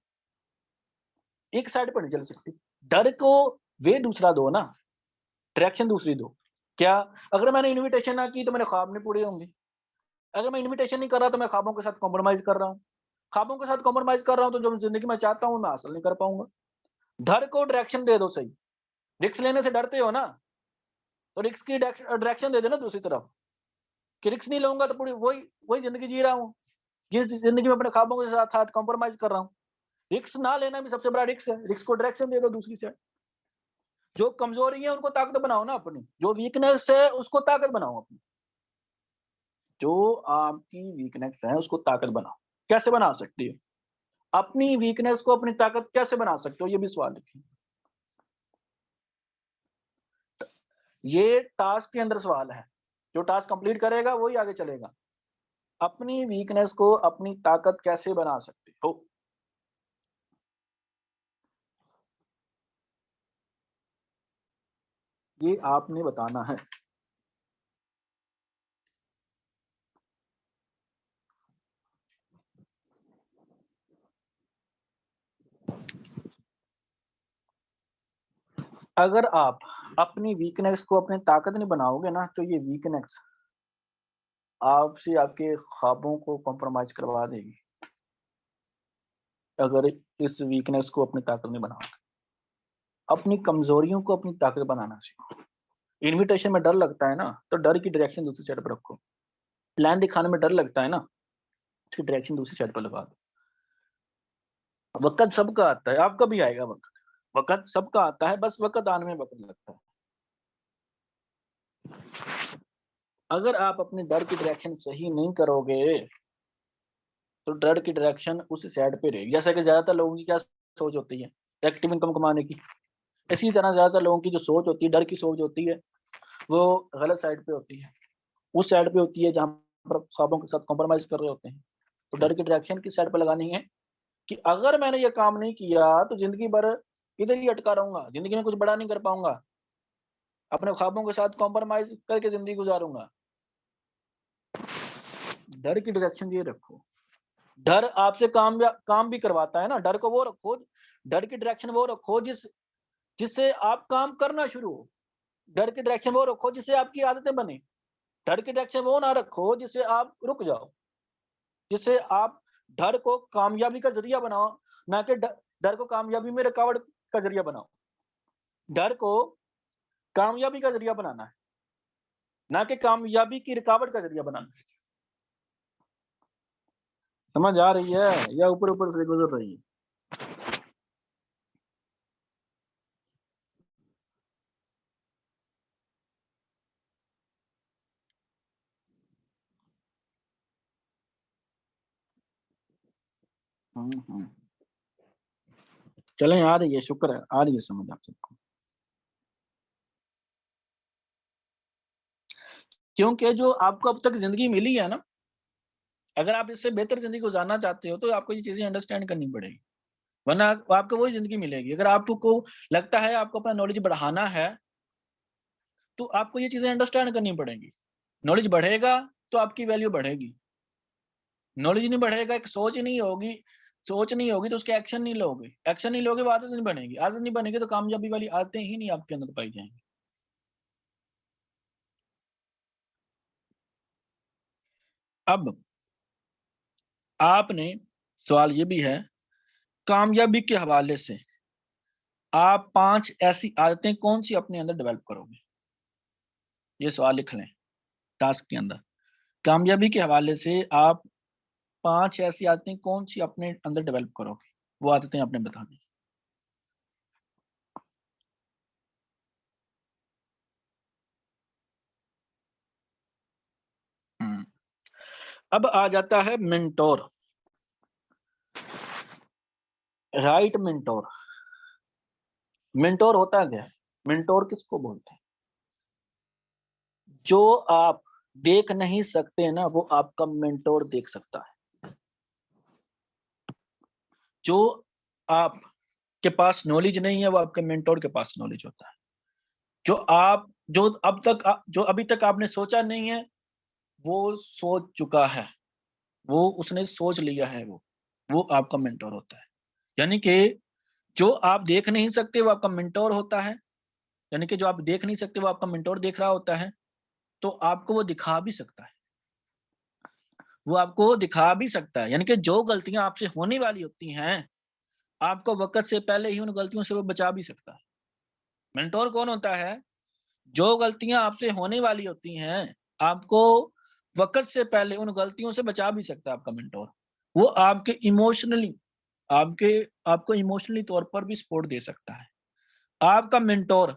एक साइड पर नहीं चल सकती। डर को वे दूसरा दो ना, डायरेक्शन दूसरी दो। क्या? अगर मैंने इनविटेशन ना की तो मेरे ख्वाब नहीं पूरे होंगे। अगर मैं इनविटेशन नहीं कर रहा तो मैं ख्वाबों के साथ कॉम्प्रोमाइज कर रहा हूँ। ख्वाबों के साथ कॉम्प्रोमाइज कर रहा हूँ तो जो जिंदगी में चाहता हूँ मैं हासिल नहीं कर पाऊंगा। डर को डायरेक्शन दे दो सही। रिस्क लेने से डरते हो ना, तो रिस्क की डायरेक्शन दे दो ना दूसरी तरफ, कि रिस्क नहीं लूंगा तो पूरी वही वही जिंदगी जी रहा हूँ, जिस जिंदगी में अपने ख्वाबों के साथ कॉम्प्रोमाइज कर रहा हूँ। रिस्क ना लेना भी सबसे बड़ा रिस्क है। रिस्क को डायरेक्शन दे दो दूसरी साइड। जो कमजोरी है उनको ताकत बनाओ ना अपनी, जो वीकनेस है उसको ताकत बनाओ अपनी। जो आपकी वीकनेस है उसको ताकत बनाओ। कैसे बना सकती हो? अपनी वीकनेस को अपनी ताकत कैसे बना सकते हो? ये भी सवाल लिखिए। ये टास्क के अंदर सवाल है। जो टास्क कंप्लीट करेगा वही आगे चलेगा। अपनी वीकनेस को अपनी ताकत कैसे बना सकते हो? ये आपने बताना है। अगर आप अपनी वीकनेस को अपनी ताकत नहीं बनाओगे ना, तो ये वीकनेस आपसे आपके ख्वाबों को कॉम्प्रोमाइज करवा देगी। अगर इस वीकनेस को अपनी ताकत नहीं बनाओगे, अपनी कमजोरियों को अपनी ताकत बनाना सीखो। इनविटेशन में डर लगता है ना, तो डर की डायरेक्शन दूसरी साइड पर रखो। प्लान दिखाने में डर लगता है ना, उसकी डायरेक्शन दूसरी साइड पर लगा दो। वक्त सबका आता है, आपका भी आएगा वक्त। वक्त सबका आता है, बस वक्त आने में वक्त लगता है। अगर आप अपने डर की डायरेक्शन सही नहीं करोगे तो डर की डायरेक्शन उस साइड पे रहेगी। जैसा कि ज्यादातर लोगों की क्या सोच होती है एक्टिव इनकम कमाने की, इसी तरह ज्यादातर लोगों की जो सोच होती है, डर की सोच होती है, वो गलत साइड पे होती है। उस साइड पे होती है जहाँ पर ख्वाबों के साथ कॉम्प्रोमाइज कर रहे होते हैं। तो डर की डायरेक्शन किस साइड पे लगानी है कि अगर मैंने ये काम नहीं किया तो जिंदगी भर इधर ही अटका रहूंगा, जिंदगी में कुछ बड़ा नहीं कर पाऊंगा, अपने ख्वाबों के साथ कॉम्प्रोमाइज करके जिंदगी गुजारूंगा। डर की डायरेक्शन ये रखो। डर आपसे काम भी करवाता है ना, डर को वो रखो, डर की डायरेक्शन वो रखो जिससे आप काम करना शुरू हो। डर की डायरेक्शन वो रखो जिससे आपकी आदतें बने। डर की डायरेक्शन वो ना रखो जिससे आप रुक जाओ, जिससे आप डर को कामयाबी का जरिया बनाओ, ना कि डर को कामयाबी में रुकावट का जरिया बनाओ। डर को कामयाबी का जरिया बनाना है, ना कि कामयाबी की रुकावट का जरिया बनाना है। समझ आ रही है या ऊपर ऊपर से गुजर रही है? चलें, आ रही है, शुक्र है, आ रही है समझ आप सबको। क्योंकि जो आपको अब तक जिंदगी मिली है ना, अगर आप इससे बेहतर जिंदगी गुजारना चाहते हो तो आपको ये चीजें अंडरस्टैंड करनी पड़ेगी, वरना आपको वही जिंदगी मिलेगी। अगर आपको लगता है आपको अपना नॉलेज बढ़ाना है तो आपको ये चीजें अंडरस्टैंड करनी पड़ेगी। नॉलेज बढ़ेगा तो आपकी वैल्यू बढ़ेगी। नॉलेज नहीं बढ़ेगा, एक सोच ही नहीं होगी, सोच नहीं होगी तो उसके एक्शन नहीं लोगे, एक्शन नहीं लोगे वो आदत नहीं बनेगी, आदत नहीं बनेगी तो कामयाबी वाली आदतें ही नहीं आपके अंदर पाई जाएंगी। अब आपने सवाल ये भी है, कामयाबी के हवाले से आप 5 ऐसी आदतें कौन सी अपने अंदर डेवलप करोगे? ये सवाल लिख लें टास्क के अंदर। कामयाबी के हवाले से आप 5 ऐसी आदतें कौन सी अपने अंदर डेवलप करोगे, वो आदतें आपने बतानी। अब आ जाता है मेंटोर, राइट मेंटोर। मेंटोर होता क्या है? मेंटोर किसको बोलते हैं? जो आप देख नहीं सकते ना वो आपका मेंटोर देख सकता है। जो आप के पास नॉलेज नहीं है वो आपके मेंटोर के पास नॉलेज होता है। जो अभी तक आपने सोचा नहीं है वो सोच चुका है, वो उसने सोच लिया है, वो आपका मेंटोर होता है। यानी कि जो आप देख नहीं सकते वो आपका मेंटोर होता है, यानी कि जो आप देख नहीं सकते वो आपका मेंटोर देख रहा होता है। तो आपको वो दिखा भी सकता है, वो आपको दिखा भी सकता है, यानी कि जो गलतियां आपसे होने वाली होती हैं आपको वक्त से पहले ही उन गलतियों से वो बचा भी सकता है। मेंटोर कौन होता है? जो गलतियां आपसे होने वाली होती हैं आपको वक्त से पहले उन गलतियों से बचा भी सकता है आपका मेंटोर। वो आपके आपको इमोशनली तौर पर भी सपोर्ट दे सकता है। आपका मेंटोर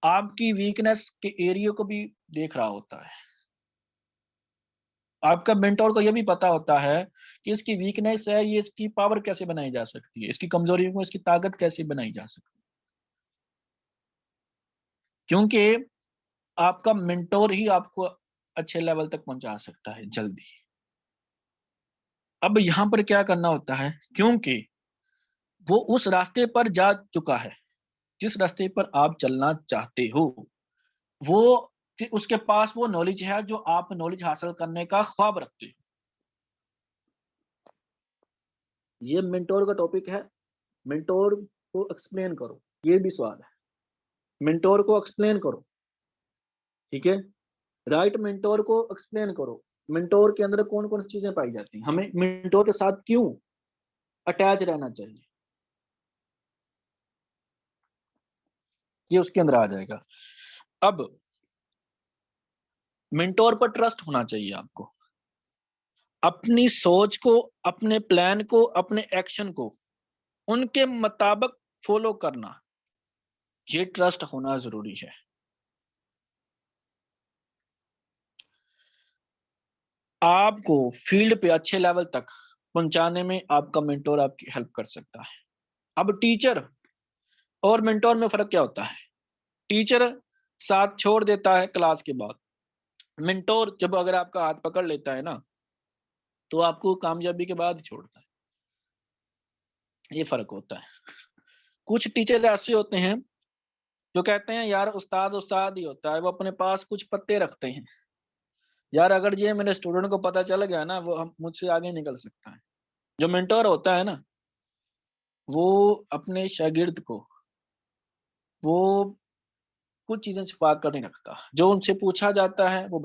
आपकी वीकनेस के एरिया को भी देख रहा होता है। आपका मेंटोर को यह भी पता होता है कि इसकी वीकनेस है, ये इसकी पावर कैसे बनाई जा सकती है, इसकी कमजोरी को इसकी ताकत कैसे बनाई जा सकती है, क्योंकि आपका मेंटोर ही आपको अच्छे लेवल तक पहुंचा सकता है जल्दी। अब यहां पर क्या करना होता है, क्योंकि वो उस रास्ते पर जा चुका है जिस रास्ते पर आप चलना चाहते हो, वो कि उसके पास वो नॉलेज है जो आप नॉलेज हासिल करने का ख्वाब रखते हो। ये मेंटोर का टॉपिक है। मेंटोर को एक्सप्लेन करो, ये भी सवाल है। मेंटोर को एक्सप्लेन करो, ठीक है। राइट मेंटोर को एक्सप्लेन करो। मेंटोर के अंदर कौन कौन सी चीजें पाई जाती हैं, हमें मेंटोर के साथ क्यों अटैच रहना चाहिए, ये उसके अंदर आ जाएगा। अब मेंटोर पर ट्रस्ट होना चाहिए आपको, अपनी सोच को, अपने प्लान को, अपने एक्शन को उनके मुताबिक फॉलो करना, ये ट्रस्ट होना जरूरी है। आपको फील्ड पे अच्छे लेवल तक पहुंचाने में आपका मेंटोर आपकी हेल्प कर सकता है। अब टीचर और मेंटोर में फर्क क्या होता है? टीचर साथ छोड़ देता है क्लास के बाद, मेंटोर जब अगर आपका हाथ पकड़ लेता है ना, तो आपको कामयाबी के बाद ही छोड़ता है। ये फर्क होता है। कुछ टीचर ऐसे होते हैं जो कहते हैं यार उस्ताद उस्ताद ही होता है, वो अपने पास कुछ पत्ते रखते हैं, यार अगर ये मेरे स्टूडेंट को पता चल गया ना, वो मुझसे आगे निकल सकता है। जो मेंटोर होता है ना, वो अपने शागिर्द को वो कुछ चीजें छुपा कर नहीं रखता, जो उनसे पूछा जाता है वो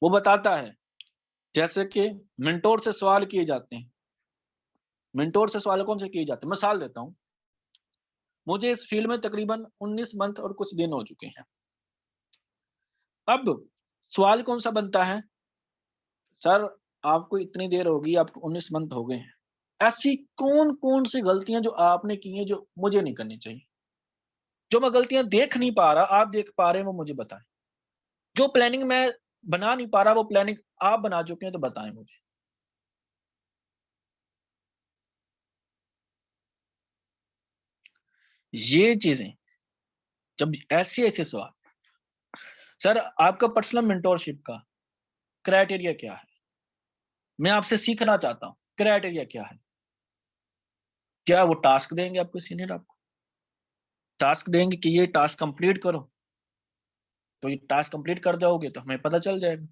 बताता है। जैसे कि मेंटोर से सवाल किए जाते हैं, मेंटोर से सवाल कौन से किए जाते हैं, मिसाल देता हूँ। मुझे इस फील्ड में तकरीबन 19 मंथ और कुछ दिन हो चुके हैं। अब सवाल कौन सा बनता है, सर आपको इतनी देर होगी, आपको 19 मंथ हो गए हैं, ऐसी कौन कौन सी गलतियां जो आपने की हैं जो मुझे नहीं करनी चाहिए, जो मैं गलतियां देख नहीं पा रहा आप देख पा रहे हैं, वो मुझे बताएं। जो प्लानिंग मैं बना नहीं पा रहा वो प्लानिंग आप बना चुके हैं, तो बताएं मुझे। ये चीजें जब ऐसे ऐसे सवाल, सर आपका पर्सनल मेंटोरशिप का क्राइटेरिया क्या है, मैं आपसे सीखना चाहता हूँ, क्राइटेरिया क्या है? क्या वो टास्क देंगे आपको सीनियर, आपको टास्क देंगे कि ये टास्क कंप्लीट करो, तो ये टास्क कंप्लीट कर जाओगे तो हमें पता चल जाएगा,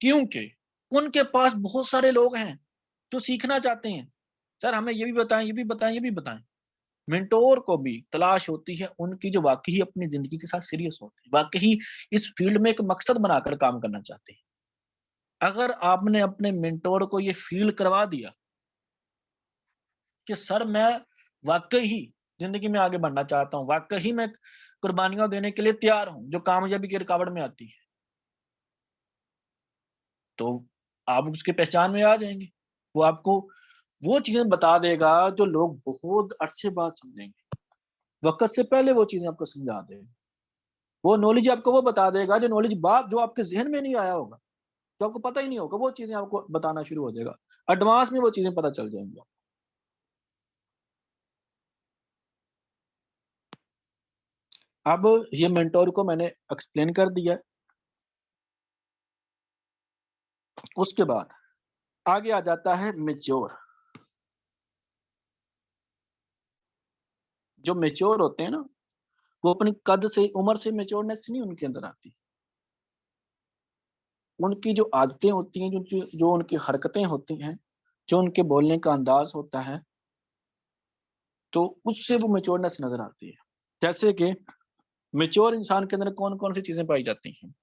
क्योंकि उनके पास बहुत सारे लोग हैं जो सीखना चाहते हैं, सर हमें ये भी बताएं, ये भी बताएं, ये भी बताएं। मेंटोर को भी तलाश होती है उनकी जो वाकई अपनी जिंदगी के साथ सीरियस होते हैं, वाकई इस फील्ड में एक मकसद बनाकर काम करना चाहते हैं। अगर आपने अपने मेंटोर को ये फील करवा दिया कि सर मैं वाकई ही जिंदगी में आगे बढ़ना चाहता हूँ, वाकई मैं कुर्बानियां देने के लिए तैयार हूं जो कामयाबी की रुकावट में आती है, तो आप उसकी पहचान में आ जाएंगे। वो आपको वो चीजें बता देगा जो लोग बहुत अरसे बाद समझेंगे, वक्त से पहले वो चीजें आपको समझा देगा। वो नॉलेज आपको वो बता देगा जो नॉलेज बाद जो आपके जहन में नहीं आया होगा, तो आपको पता ही नहीं होगा, वो चीजें आपको बताना शुरू हो जाएगा, एडवांस में वो चीजें पता चल जाएंगी। अब ये मेंटोर को मैंने एक्सप्लेन कर दिया। उसके बाद आगे आ जाता है मेच्योर। जो मेच्योर होते हैं ना, वो अपनी कद से उम्र से मेच्योरनेस नहीं उनके अंदर आती, उनकी जो आदतें होती हैं, जो उनकी हरकतें होती हैं, जो उनके बोलने का अंदाज होता है, तो उससे वो मेच्योरनेस नजर आती है। जैसे कि मेच्योर इंसान के अंदर कौन कौन सी चीजें पाई जाती हैं,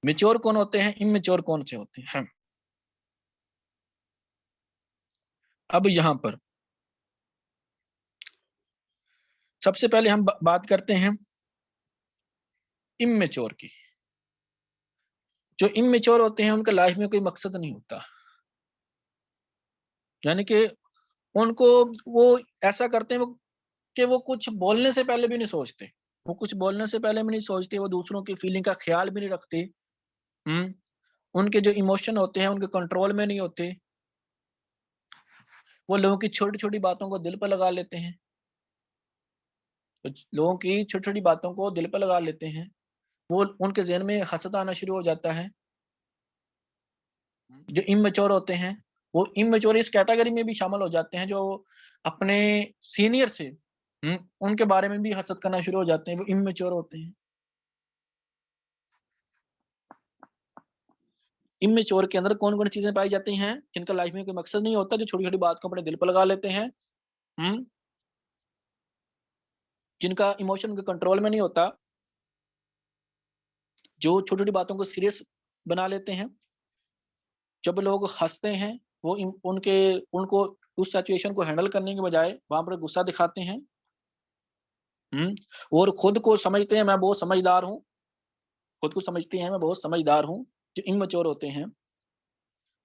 मेच्योर कौन होते हैं, इमेच्योर कौन से होते हैं। अब यहाँ पर सबसे पहले हम बात करते हैं इमेच्योर की। जो इमेच्योर होते हैं उनका लाइफ में कोई मकसद नहीं होता, यानी कि उनको वो ऐसा करते हैं कि वो कुछ बोलने से पहले भी नहीं सोचते, वो कुछ बोलने से पहले भी नहीं सोचते, वो दूसरों की फीलिंग का ख्याल भी नहीं रखते। हम्म उनके जो इमोशन होते हैं उनके कंट्रोल में नहीं होते, वो लोगों की छोटी छोटी बातों को दिल पर लगा लेते हैं, लोगों की छोटी छोटी बातों को दिल पर लगा लेते हैं, वो उनके जहन में हसद आना शुरू हो जाता है। जो इमेच्योर होते हैं वो इमेच्योर इस कैटेगरी में भी शामिल हो जाते हैं, जो अपने सीनियर से उनके बारे में भी हसद करना शुरू हो जाते हैं, वो इमेच्योर होते हैं। इमेच्योर के अंदर कौन कौन चीजें पाई जाती हैं, जिनका लाइफ में कोई मकसद नहीं होता, जो छोटी छोटी बात को अपने दिल पर लगा लेते हैं, हम्म जिनका इमोशन उनके कंट्रोल में नहीं होता, जो छोटी छोटी बातों को सीरियस बना लेते हैं। जब लोग हंसते हैं वो उनको उस सिचुएशन को हैंडल करने के बजाय वहां पर गुस्सा दिखाते हैं। और खुद को समझते हैं मैं बहुत समझदार हूँ, खुद को समझते हैं मैं बहुत समझदार हूँ। जो इमेच्योर होते हैं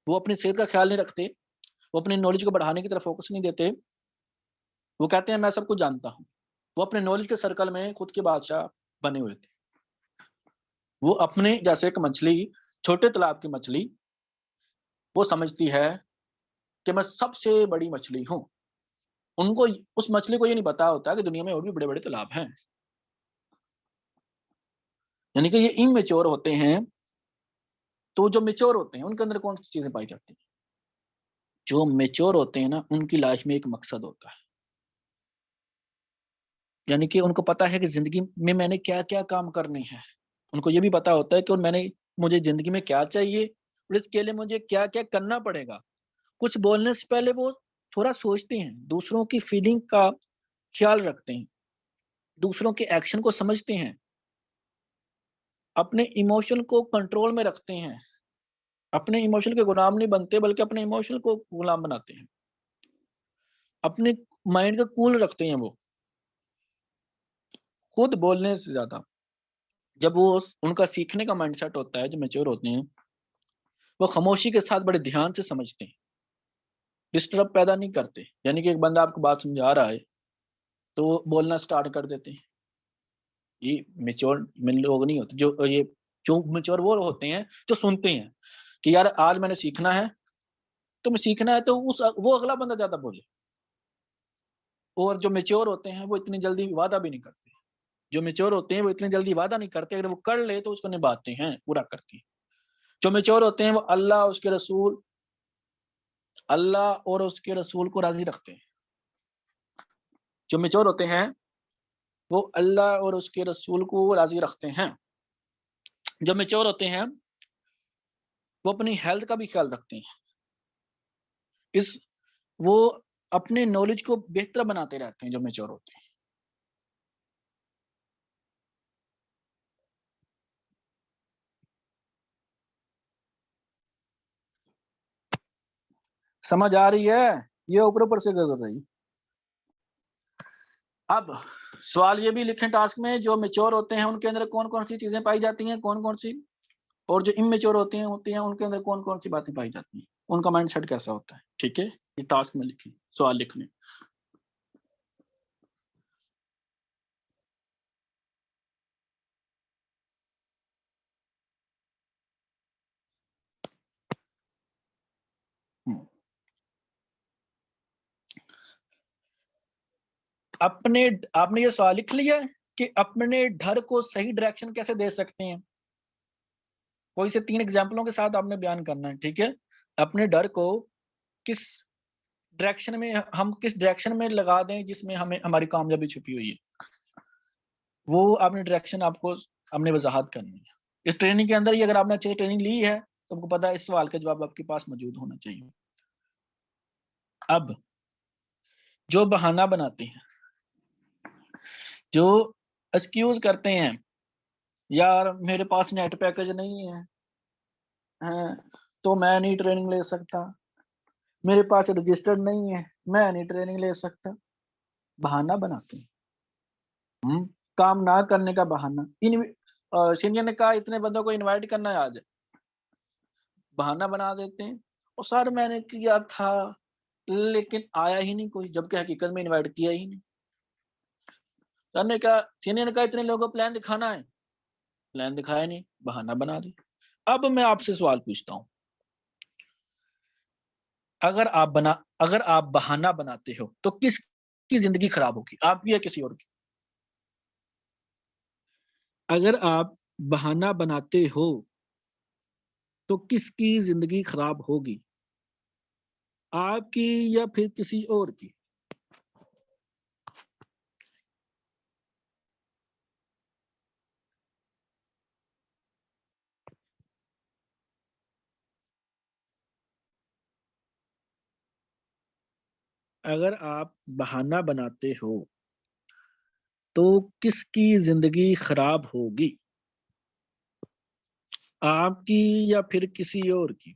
वो अपनी सेहत का ख्याल नहीं रखते, वो अपनी नॉलेज को बढ़ाने की तरफ फोकस नहीं देते, वो कहते हैं मैं सब कुछ जानता हूँ। वो अपने नॉलेज के सर्कल में खुद के बादशाह बने हुए थे। वो अपने जैसे एक मछली छोटे तालाब की मछली वो समझती है कि मैं सबसे बड़ी मछली हूं। उनको, उस मछली को ये नहीं पता होता कि दुनिया में और भी बड़े बड़े तालाब हैं। यानी कि ये इमेच्योर होते हैं। तो जो मेच्योर होते हैं उनके अंदर कौन सी चीजें पाई जाती हैं? जो मेच्योर होते हैं ना, उनकी लाइफ में एक मकसद होता है। यानी कि उनको पता है कि जिंदगी में मैंने क्या क्या काम करने हैं। उनको ये भी पता होता है कि मुझे जिंदगी में क्या चाहिए और इसके लिए मुझे क्या क्या करना पड़ेगा। कुछ बोलने से पहले वो थोड़ा सोचते हैं, दूसरों की फीलिंग का ख्याल रखते हैं, दूसरों के एक्शन को समझते हैं, अपने इमोशन को कंट्रोल में रखते हैं। अपने इमोशन के गुलाम नहीं बनते, बल्कि अपने इमोशन को गुलाम बनाते हैं। अपने माइंड का कूल रखते हैं वो, खुद बोलने से ज्यादा। जब वो उनका सीखने का माइंडसेट होता है, जो मैच्योर होते हैं, वो खामोशी के साथ बड़े ध्यान से समझते हैं, डिस्टर्ब पैदा नहीं करते। यानी कि एक बंदा आपको बात समझा रहा है तो वो बोलना स्टार्ट कर देते हैं। ये मैच्योर में लोग नहीं होते। जो मैच्योर वो होते हैं जो सुनते हैं कि यार आज मैंने सीखना है, तो मैं सीखना है तो वो अगला बंदा ज्यादा बोले। और जो मैच्योर होते हैं वो इतनी जल्दी वादा भी नहीं करते। जो मैच्योर होते हैं वो इतनी जल्दी वादा नहीं करते, अगर वो कर ले तो उसको निभाते हैं, पूरा करते हैं। जो मैच्योर होते हैं वो अल्लाह और उसके रसूल को राजी रखते हैं। जो मैच्योर होते हैं वो अल्लाह और उसके रसूल को राजी रखते हैं। जो मैच्योर होते हैं वो अपनी हेल्थ का भी ख्याल रखते हैं। इस वो अपने नॉलेज को बेहतर बनाते रहते हैं, जो मैच्योर होते हैं। समझ आ रही है? ये ऊपर ऊपर से गुजर रही। अब सवाल ये भी लिखें टास्क में, जो मैच्योर होते हैं उनके अंदर कौन कौन सी चीजें पाई जाती हैं, कौन कौन सी, और जो इमेच्योर होती हैं उनके अंदर कौन कौन सी बातें पाई जाती हैं, उनका माइंडसेट कैसा होता है। ठीक है, ये टास्क में लिखें, सवाल लिखने। अपने आपने ये सवाल लिख लिया है कि अपने डर को सही डायरेक्शन कैसे दे सकते हैं। कोई से 3 एग्जाम्पलों के साथ आपने बयान करना है। ठीक है, अपने डर को किस डायरेक्शन में, हम किस डायरेक्शन में लगा दें जिसमें हमें हमारी कामयाबी छुपी हुई है, वो आपने डायरेक्शन आपको हमने वजाहत करनी है। इस ट्रेनिंग के अंदर ही अगर आपने अच्छी ट्रेनिंग ली है तो आपको पता है इस सवाल का जवाब आपके पास मौजूद होना चाहिए। अब जो बहाना बनाते हैं, जो एक्सक्यूज करते हैं, यार मेरे पास नेट पैकेज नहीं है, हैं, तो मैं नहीं ट्रेनिंग ले सकता, मेरे पास रजिस्टर्ड नहीं है, मैं नहीं ट्रेनिंग ले सकता। बहाना बनाते हैं। काम ना करने का बहाना। सीनियर ने कहा इतने बंदों को इनवाइट करना है आज, बहाना बना देते हैं। और सर मैंने किया था लेकिन आया ही नहीं कोई, जबकि हकीकत में इनवाइट किया ही नहीं। सर ने कहा, सीनियर ने कहा इतने लोगों को प्लान दिखाना है, प्लान दिखाया नहीं, बहाना बना दी। अब मैं आपसे सवाल पूछता हूं, अगर आप बहाना बनाते हो तो किसकी जिंदगी खराब होगी, आपकी या किसी और की? अगर आप बहाना बनाते हो तो किसकी जिंदगी खराब होगी, आपकी या फिर किसी और की? अगर आप बहाना बनाते हो तो किसकी जिंदगी खराब होगी, आपकी या फिर किसी और की?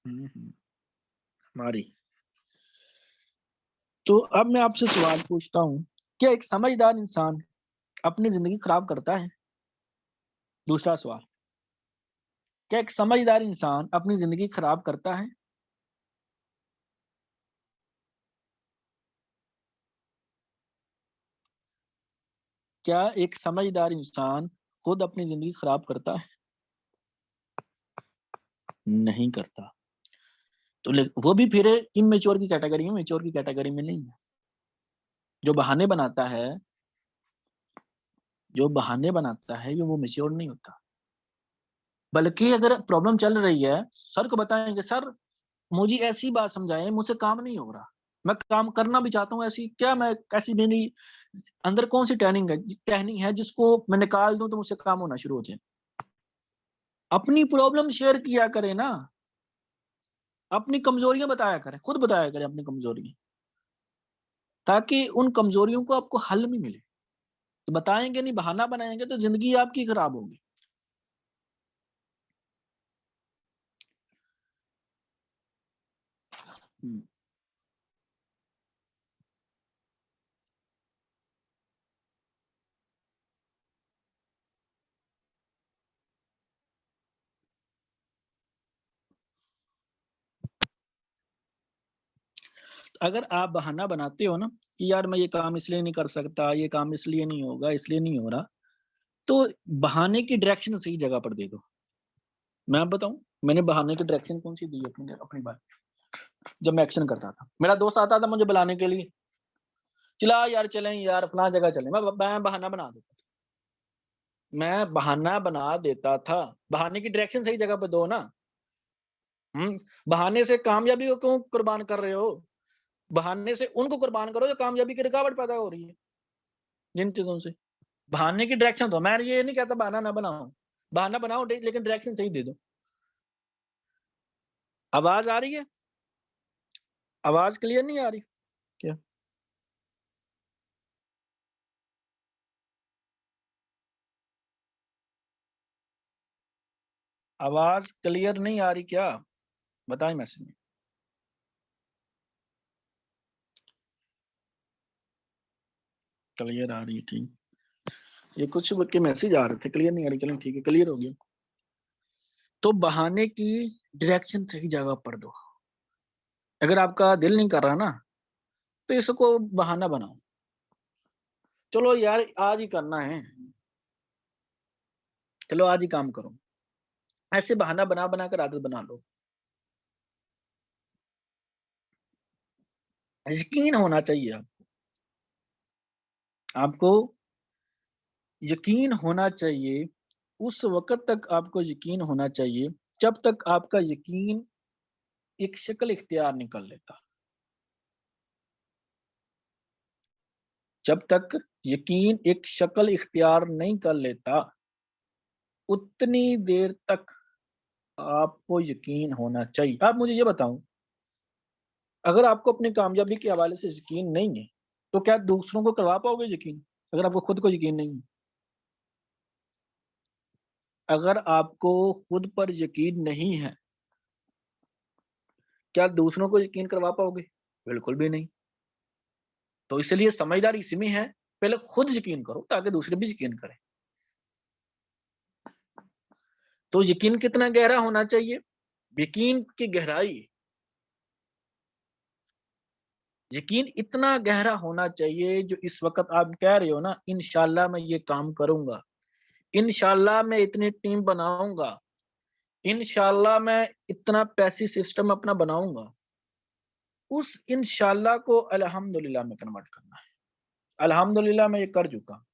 हमारी। तो अब मैं आपसे सवाल पूछता हूँ, क्या एक समझदार इंसान अपनी जिंदगी खराब करता है? दूसरा सवाल, क्या एक समझदार इंसान अपनी जिंदगी खराब करता है? क्या एक समझदार इंसान खुद अपनी जिंदगी खराब करता है? नहीं करता। तो वो भी फिर इमेच्योर की कैटेगरी में, मेच्योर की कैटेगरी में नहीं है। जो बहाने बनाता है, जो बहाने बनाता है, ये वो मेच्योर नहीं होता। बल्कि अगर प्रॉब्लम चल रही है, सर को बताएंगे, सर मुझे ऐसी बात समझाएं, मुझसे काम नहीं हो रहा, मैं काम करना भी चाहता हूँ, ऐसी क्या मैं कैसी मेरी अंदर कौन सी टहनिंग है जिसको मैं निकाल दूं तो मुझसे काम होना शुरू हो जाए। अपनी प्रॉब्लम शेयर किया करें ना, अपनी कमजोरियां बताया करें, खुद बताया करें अपनी कमजोरियां, ताकि उन कमजोरियों को आपको हल भी मिले। तो बताएंगे नहीं, बहाना बनाएंगे तो जिंदगी आपकी खराब होगी। अगर आप बहाना बनाते हो ना कि यार मैं ये काम इसलिए नहीं कर सकता, ये काम इसलिए नहीं होगा, इसलिए नहीं हो रहा, तो बहाने की डायरेक्शन सही जगह पर दे दो। मैं बताऊं, मैंने बहाने की डायरेक्शन कौन सी दी अपनी अपनी बात। जब मैं एक्शन करता था, मेरा दोस्त आता था मुझे बुलाने के लिए, चला यार चलें यार फलां जगह चलें, मैं बहाना बना देता था। मैं बहाना बना देता था। बहाने की डायरेक्शन सही जगह पर दो ना। बहाने से कामयाबी को क्यों कुर्बान कर रहे हो? बहाने से उनको कुर्बान करो जो कामयाबी की रुकावट पैदा हो रही है जिन चीजों से। बहाने की डायरेक्शन दो। मैं ये नहीं कहता बहाना ना बनाओ, बहाना बनाओ लेकिन डायरेक्शन सही दे दो। आवाज आ रही है? आवाज क्लियर नहीं आ रही क्या? आवाज क्लियर नहीं आ रही क्या? बताएं मैसेज में। क्लियर आ रही है, ठीक। ये कुछ के मैसेज आ रहे थे, क्लियर नहीं आ रही, चलें ठीक है, क्लियर हो गया। तो बहाने की डायरेक्शन सही जगह पर दो। अगर आपका दिल नहीं कर रहा ना, तो इसको बहाना बनाओ, चलो यार आज ही करना है, चलो आज ही काम करो। ऐसे बहाना बना बना कर आदत बना लो। यकीन होना चाहिए आपको यकीन होना चाहिए। उस वक्त तक आपको यकीन होना चाहिए जब तक आपका यकीन एक शक्ल इख्तियार नहीं कर लेता। जब तक यकीन एक शक्ल इख्तियार नहीं कर लेता, उतनी देर तक आपको यकीन होना चाहिए। आप मुझे ये बताऊं, अगर आपको अपनी कामयाबी के हवाले से यकीन नहीं है, तो क्या दूसरों को करवा पाओगे यकीन? अगर आपको खुद को यकीन नहीं है, अगर आपको खुद पर यकीन नहीं है, क्या दूसरों को यकीन करवा पाओगे? बिल्कुल भी नहीं। तो इसलिए समझदारी इसमें है, पहले खुद यकीन करो ताकि दूसरे भी यकीन करें। तो यकीन कितना गहरा होना चाहिए? यकीन की गहराई, यकीन इतना गहरा होना चाहिए जो इस वक्त आप कह रहे हो ना, इंशाल्लाह मैं ये काम करूंगा, इंशाल्लाह मैं इतनी टीम बनाऊंगा, इंशाल्लाह मैं इतना पैसी सिस्टम अपना बनाऊंगा। उस इंशाल्लाह को अल्हम्दुलिल्लाह में कन्वर्ट करना है। अल्हम्दुलिल्लाह मैं ये कर चुका।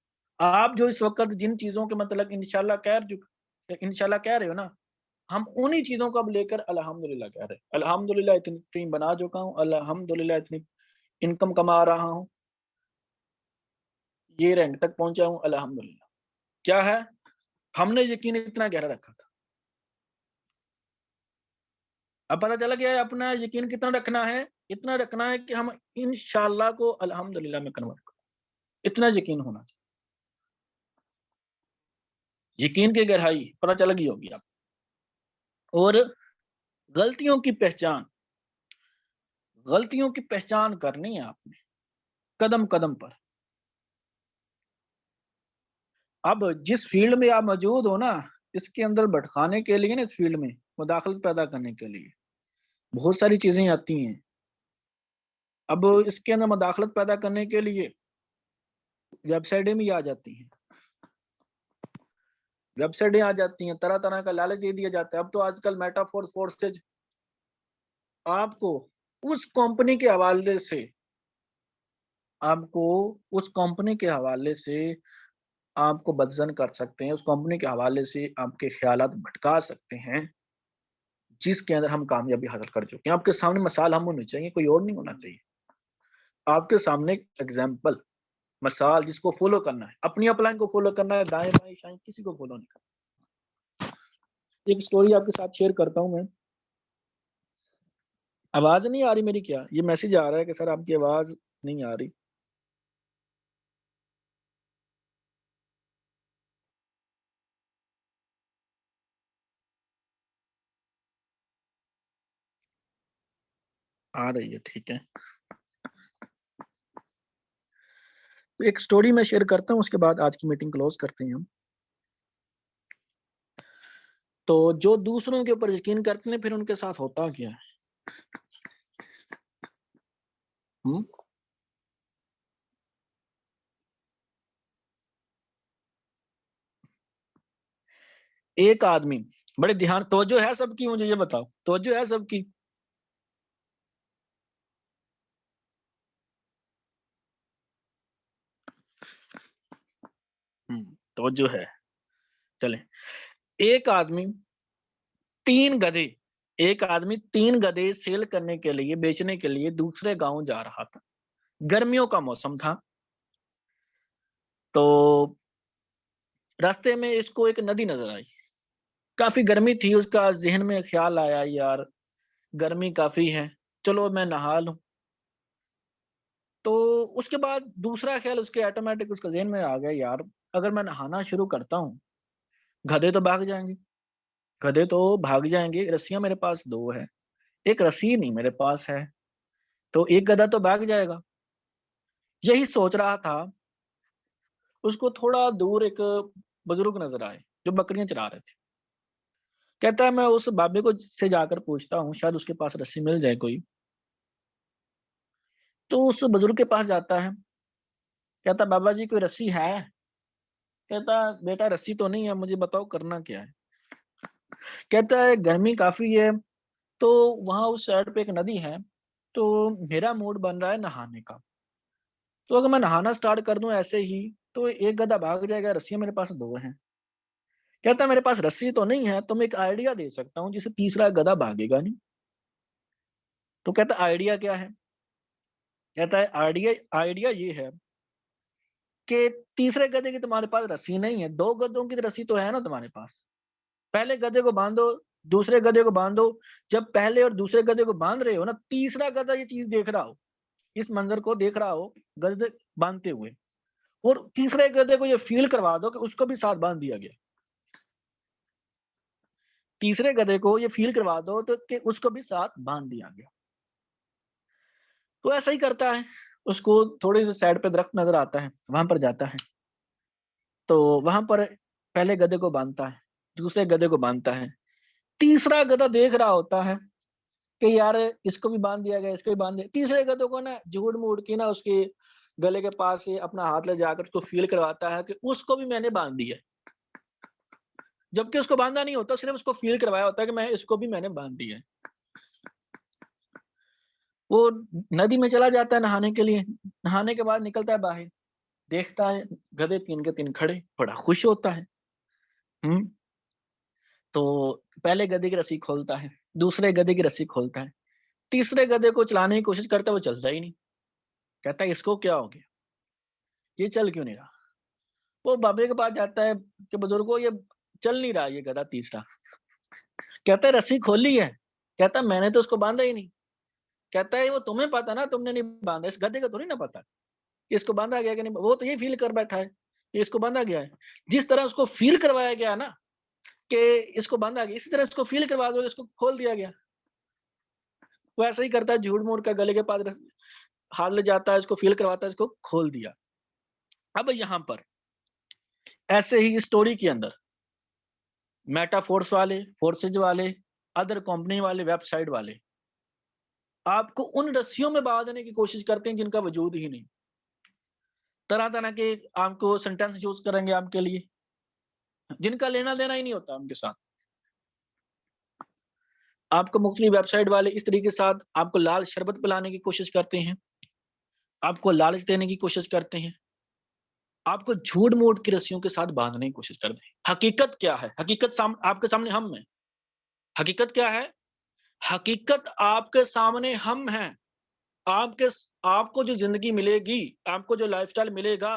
आप जो इस वक्त जिन चीजों के मतलब इंशाल्लाह कह रहे हो ना, हम उन्हीं चीजों को अब लेकर अल्हम्दुलिल्लाह कह रहे हैं। अल्हम्दुलिल्लाह इतनी टीम बना चुका हूँ, अल्हम्दुलिल्लाह इतनी इनकम कमा रहा हूँ, ये रैंक तक पहुंचा हूँ, अल्हम्दुलिल्लाह। क्या है? हमने यकीन इतना गहरा रखा था। अब पता चला गया है अपना यकीन कितना रखना है। इतना रखना है कि हम इंशाल्लाह को अल्हम्दुलिल्लाह में कन्वर्ट करें। इतना यकीन होना चाहिए। यकीन की गहराई पता चल गई होगी आप। और गलतियों की पहचान, गलतियों की पहचान करनी है आपने कदम कदम पर। अब जिस फील्ड में आप मौजूद हो ना, इसके अंदर भटकाने के लिए ना, इस फील्ड में मुदाखलत पैदा करने के लिए बहुत सारी चीजें आती हैं। अब इसके अंदर मुदाखलत पैदा करने के लिए वेबसाइटें भी आ जाती हैं, वेबसाइटें आ जाती हैं, तरह तरह का लालच दे दिया जाता है। अब तो आजकल मेटाफोर्स फोर्सेज आपको उस कंपनी के हवाले से, आपको उस कंपनी के हवाले से आपको बदजन कर सकते हैं, उस कंपनी के हवाले से आपके ख्यालात भटका सकते हैं, जिसके अंदर हम कामयाबी हासिल कर चुके हैं। आपके सामने मिसाल हम होनी चाहिए, कोई और नहीं होना चाहिए। आपके सामने एग्जाम्पल, मिसाल जिसको फॉलो करना है, अपनी अपलाइन को फॉलो करना है, दाएं बाएं शायद किसी को फॉलो नहीं करना। एक स्टोरी आपके साथ शेयर करता हूं मैं। आवाज नहीं आ रही मेरी क्या? ये मैसेज आ रहा है कि सर आपकी आवाज नहीं आ रही। आ रही है, ठीक है। तो एक स्टोरी मैं शेयर करता हूं, उसके बाद आज की मीटिंग क्लोज करते हैं हम। तो जो दूसरों के ऊपर यकीन करते हैं, फिर उनके साथ होता क्या है? हुँ? एक आदमी, बड़े ध्यान, तवज्जो है सबकी? मुझे ये बताओ, तवज्जो है सबकी? तवज्जो है। चले, एक आदमी तीन गधे एक आदमी 3 गधे सेल करने के लिए, बेचने के लिए दूसरे गांव जा रहा था। गर्मियों का मौसम था। तो रास्ते में इसको एक नदी नजर आई। काफी गर्मी थी, उसका ज़हन में ख्याल आया, यार गर्मी काफी है, चलो मैं नहा लूं। तो उसके बाद दूसरा ख्याल उसके ऑटोमेटिक उसका ज़हन में आ गया, यार अगर मैं नहाना शुरू करता हूँ, गधे तो भाग जाएंगे, गधे तो भाग जाएंगे, रस्सियां मेरे पास 2 है, एक रस्सी नहीं मेरे पास है, तो एक गधा तो भाग जाएगा। यही सोच रहा था, उसको थोड़ा दूर एक बुजुर्ग नजर आए जो बकरियां चरा रहे थे। कहता है मैं उस बाबे को से जाकर पूछता हूँ, शायद उसके पास रस्सी मिल जाए कोई। तो उस बुजुर्ग के पास जाता है, कहता बाबा जी कोई रस्सी है? कहता बेटा रस्सी तो नहीं है, मुझे बताओ करना क्या है। कहता है गर्मी काफी है, तो वहां उस साइड पे एक नदी है, तो मेरा मूड बन रहा है नहाने का। तो अगर मैं नहाना स्टार्ट कर दूं ऐसे ही, तो एक गधा भाग जाएगा, रस्सियां मेरे पास 2 हैं। कहता है मेरे पास रस्सी तो नहीं है, तो मैं एक आइडिया दे सकता हूँ जिसे तीसरा गधा भागेगा नहीं। तो कहता आइडिया क्या है? कहता है आइडिया आइडिया ये है कि तीसरे गधे की तुम्हारे पास रस्सी नहीं है, 2 गधों की रस्सी तो है ना तुम्हारे पास। पहले गधे को बांधो, दूसरे गधे को बांधो। जब पहले और दूसरे गधे को बांध रहे हो ना, तीसरा गधा ये चीज देख रहा हो, इस मंजर को देख रहा हो, गधे बांधते हुए, और तीसरे गधे को ये फील करवा दो कि उसको भी साथ बांध दिया गया। तीसरे गधे को ये फील करवा दो तो कि उसको भी साथ बांध दिया गया। तो ऐसा ही करता है। उसको थोड़ी सी साइड पे दरख्त नजर आता है, वहां पर जाता है। तो वहां पर पहले गधे को बांधता है, दूसरे गधे को बांधता है। तीसरा गधा देख रहा होता है कि यार इसको भी बांध दिया गया, इसको भी बांध दिया। तीसरे गधे को ना झूठ मूठ की ना उसके गले के पास से अपना हाथ ले जाकर उसको फील करवाता है कि उसको भी मैंने बांध दिया, जबकि उसको बांधा नहीं होता, सिर्फ उसको फील करवाया होता है कि मैं इसको भी मैंने बांध दिया। वो नदी में चला जाता है नहाने के लिए। नहाने के बाद निकलता है बाहर, देखता है गधे 3 के 3 खड़े, बड़ा खुश होता है। हम्म तो पहले गधे की रस्सी खोलता है, दूसरे गधे की रस्सी खोलता है, तीसरे गधे को चलाने की कोशिश करता है, वो चलता ही नहीं। कहता है इसको क्या हो गया, ये चल क्यों नहीं रहा। वो बाबे के पास जाता है कि बुजुर्गो ये चल नहीं रहा ये गधा तीसरा। कहता है रस्सी खोली है। कहता है मैंने तो उसको बांधा ही नहीं। कहता है वो तुम्हें पता ना, तुमने नहीं बांधा, इस गधे को थोड़ी ना पता कि इसको बांधा गया कि नहीं। वो तो ये फील कर बैठा है कि इसको बांधा गया है। जिस तरह उसको फील करवाया गया ना कि इसको बांधा गया, इसी तरह इसको फील करवा दो, इसको खोल दिया गया। वो ऐसा ही करता है, झूठ मूठ का गले के पास हाथ ले जाता है, इसको फील करवाता है, इसको खोल दिया। अब यहाँ पर ऐसे ही स्टोरी के अंदर मेटाफोर्स वाले, फोर्सेज वाले, अदर कंपनी वाले, वेबसाइट वाले आपको उन रस्सियों में बांधने की कोशिश करते हैं जिनका वजूद ही नहीं। तरह तरह के आपको सेंटेंस यूज करेंगे आपके लिए, जिनका लेना देना ही नहीं होता उनके साथ। आपको मुख्तलिफ वेबसाइट वाले इस तरीके के साथ आपको लाल शरबत पिलाने की कोशिश करते हैं, आपको लालच देने की कोशिश करते हैं, आपको झूठ मूठ की रस्सियों के साथ बांधने की कोशिश करते हैं। हकीकत क्या है? हकीकत आपके सामने हम है। हकीकत क्या है? हकीकत आपके सामने हम हैं। आपको जो जिंदगी मिलेगी, आपको जो लाइफस्टाइल मिलेगा,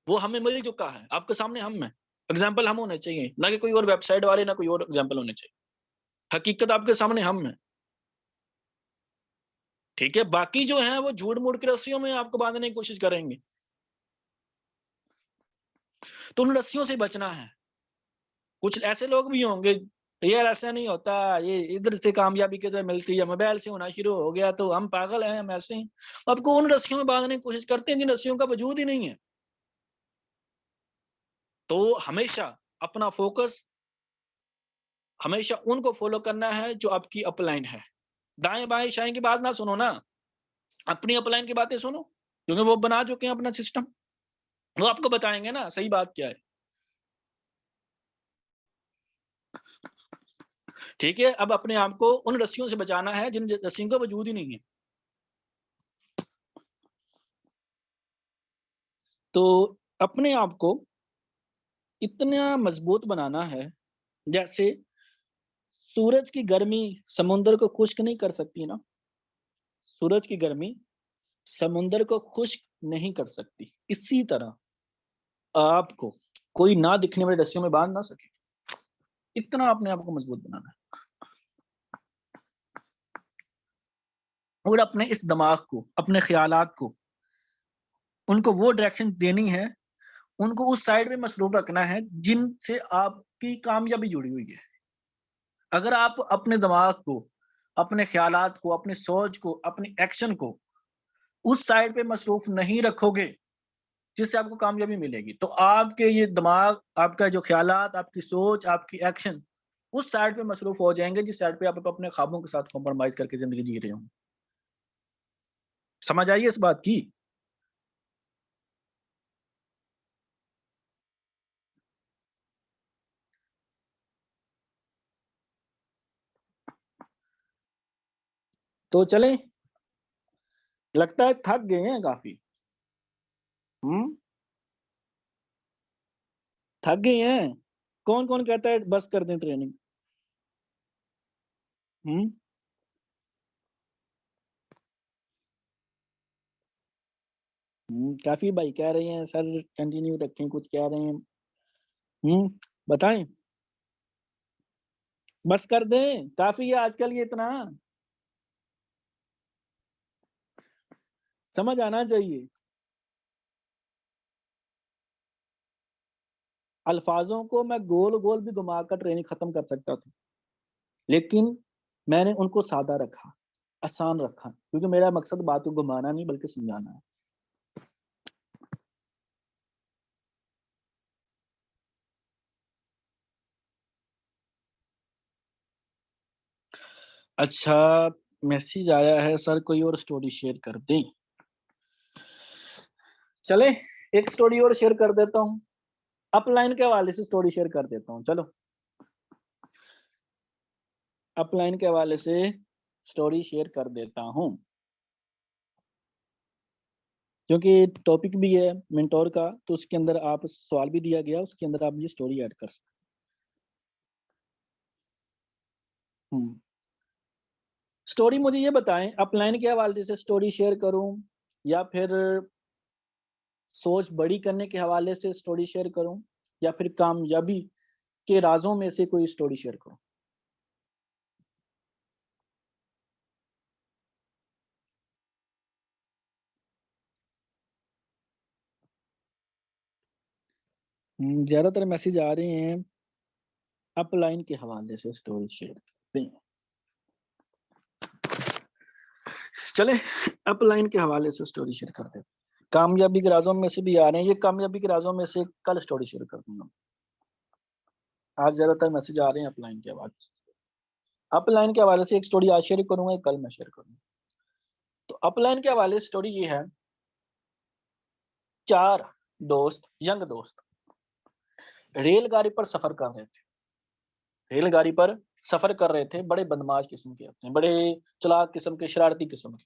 वो हमें मिल चुका है। आपके सामने हम हैं। एग्जाम्पल हम होने चाहिए, ना कि कोई और वेबसाइट वाले, ना कोई और एग्जाम्पल होने चाहिए। हकीकत आपके सामने हम है। ठीक है, बाकी जो है वो झूठ मूठ की रस्सियों में आपको बांधने की कोशिश करेंगे। तो उन रस्सियों से बचना है। कुछ ऐसे लोग भी होंगे, यार ऐसा नहीं होता, ये इधर से कामयाबी किधर मिलती है, मोबाइल से होना शुरू हो गया तो हम पागल हैं, हम ऐसे हैं। आपको उन रस्सियों में बांधने की कोशिश करते हैं जिन रस्सियों का वजूद ही नहीं है। तो हमेशा अपना फोकस हमेशा उनको फॉलो करना है जो आपकी अपलाइन है। दाएं बाएं शाएं की बात ना सुनो ना, अपनी अपलाइन की बातें सुनो, क्योंकि वो बना चुके हैं अपना सिस्टम। वो आपको बताएंगे ना सही बात क्या है। ठीक है, अब अपने आप को उन रस्सियों से बचाना है जिन रस्सियों का वजूद ही नहीं है। तो अपने आप को इतना मजबूत बनाना है, जैसे सूरज की गर्मी समुद्र को खुश्क नहीं कर सकती ना, सूरज की गर्मी समुद्र को खुश्क नहीं कर सकती, इसी तरह आपको कोई ना दिखने वाली रस्सियों में बांध ना सके, इतना अपने आप को मजबूत बनाना है। और अपने इस दिमाग को, अपने ख्यालात को, उनको वो डायरेक्शन देनी है, उनको उस साइड में मसरूफ रखना है जिनसे आपकी कामयाबी जुड़ी हुई है। अगर आप अपने दिमाग को, अपने ख्यालात को, अपनी सोच को, अपनी एक्शन को उस साइड पे मसरूफ नहीं रखोगे जिससे आपको कामयाबी मिलेगी, तो आपके ये दिमाग, आपका जो ख्यालात, आपकी सोच, आपकी एक्शन उस साइड पे मसरूफ हो जाएंगे जिस साइड पे आप अपने ख्वाबों के साथ कॉम्प्रोमाइज करके जिंदगी जी रहे हो। समझ आइए इस बात की? तो चलें, लगता है थक गए हैं काफी। थक गए हैं। कौन कौन कहता है बस कर दें ट्रेनिंग? हम्म काफी भाई कह रहे हैं सर कंटिन्यू रखें, कुछ कह रहे हैं। बताएं, बस कर दें, काफी है आजकल ये इतना, समझ आना चाहिए। अल्फाजों को मैं गोल गोल भी घुमाकर ट्रेनिंग खत्म कर सकता था, लेकिन मैंने उनको सादा रखा, आसान रखा, क्योंकि मेरा मकसद बात को घुमाना नहीं बल्कि समझाना है। अच्छा, मैसेज आया है सर कोई और स्टोरी शेयर कर दें। चले, एक स्टोरी और शेयर कर देता हूँ, अपलाइन के हवाले से स्टोरी शेयर कर देता हूँ। चलो, अपलाइन के हवाले से स्टोरी शेयर कर देता हूँ, क्योंकि टॉपिक भी है मेंटोर का, तो उसके अंदर आप सवाल भी दिया गया, उसके अंदर आप ये स्टोरी ऐड कर सकते हैं। स्टोरी मुझे ये बताएं, अपलाइन के हवाले से स्टोरी शेयर करूं या फिर सोच बड़ी करने के हवाले से स्टोरी शेयर करूं या फिर कामयाबी के राजों में से कोई स्टोरी शेयर करूं? ज्यादातर मैसेज आ रहे हैं अपलाइन के हवाले से स्टोरी शेयर करते हैं। चले, अपलाइन के हवाले से स्टोरी शेयर करते हैं। कामयाबी के राजों में से भी आ रहे हैं, ये कामयाबी के राजों में से कल स्टोरी शेयर कर दूंगा। आज ज्यादातर मैसेज आ रहे हैं अपलाइन के हवाले से। अपलाइन के हवाले से एक स्टोरी आज शेयर करूंगा, कल मैं शेयर करूंगा। तो अपलाइन के हवाले से स्टोरी ये है 4 दोस्त, यंग दोस्त रेलगाड़ी पर सफर कर रहे थे। रेलगाड़ी पर सफर कर रहे थे, बड़े बदमाश किस्म के होते हैं, बड़े चालाक किस्म के, शरारती किस्म के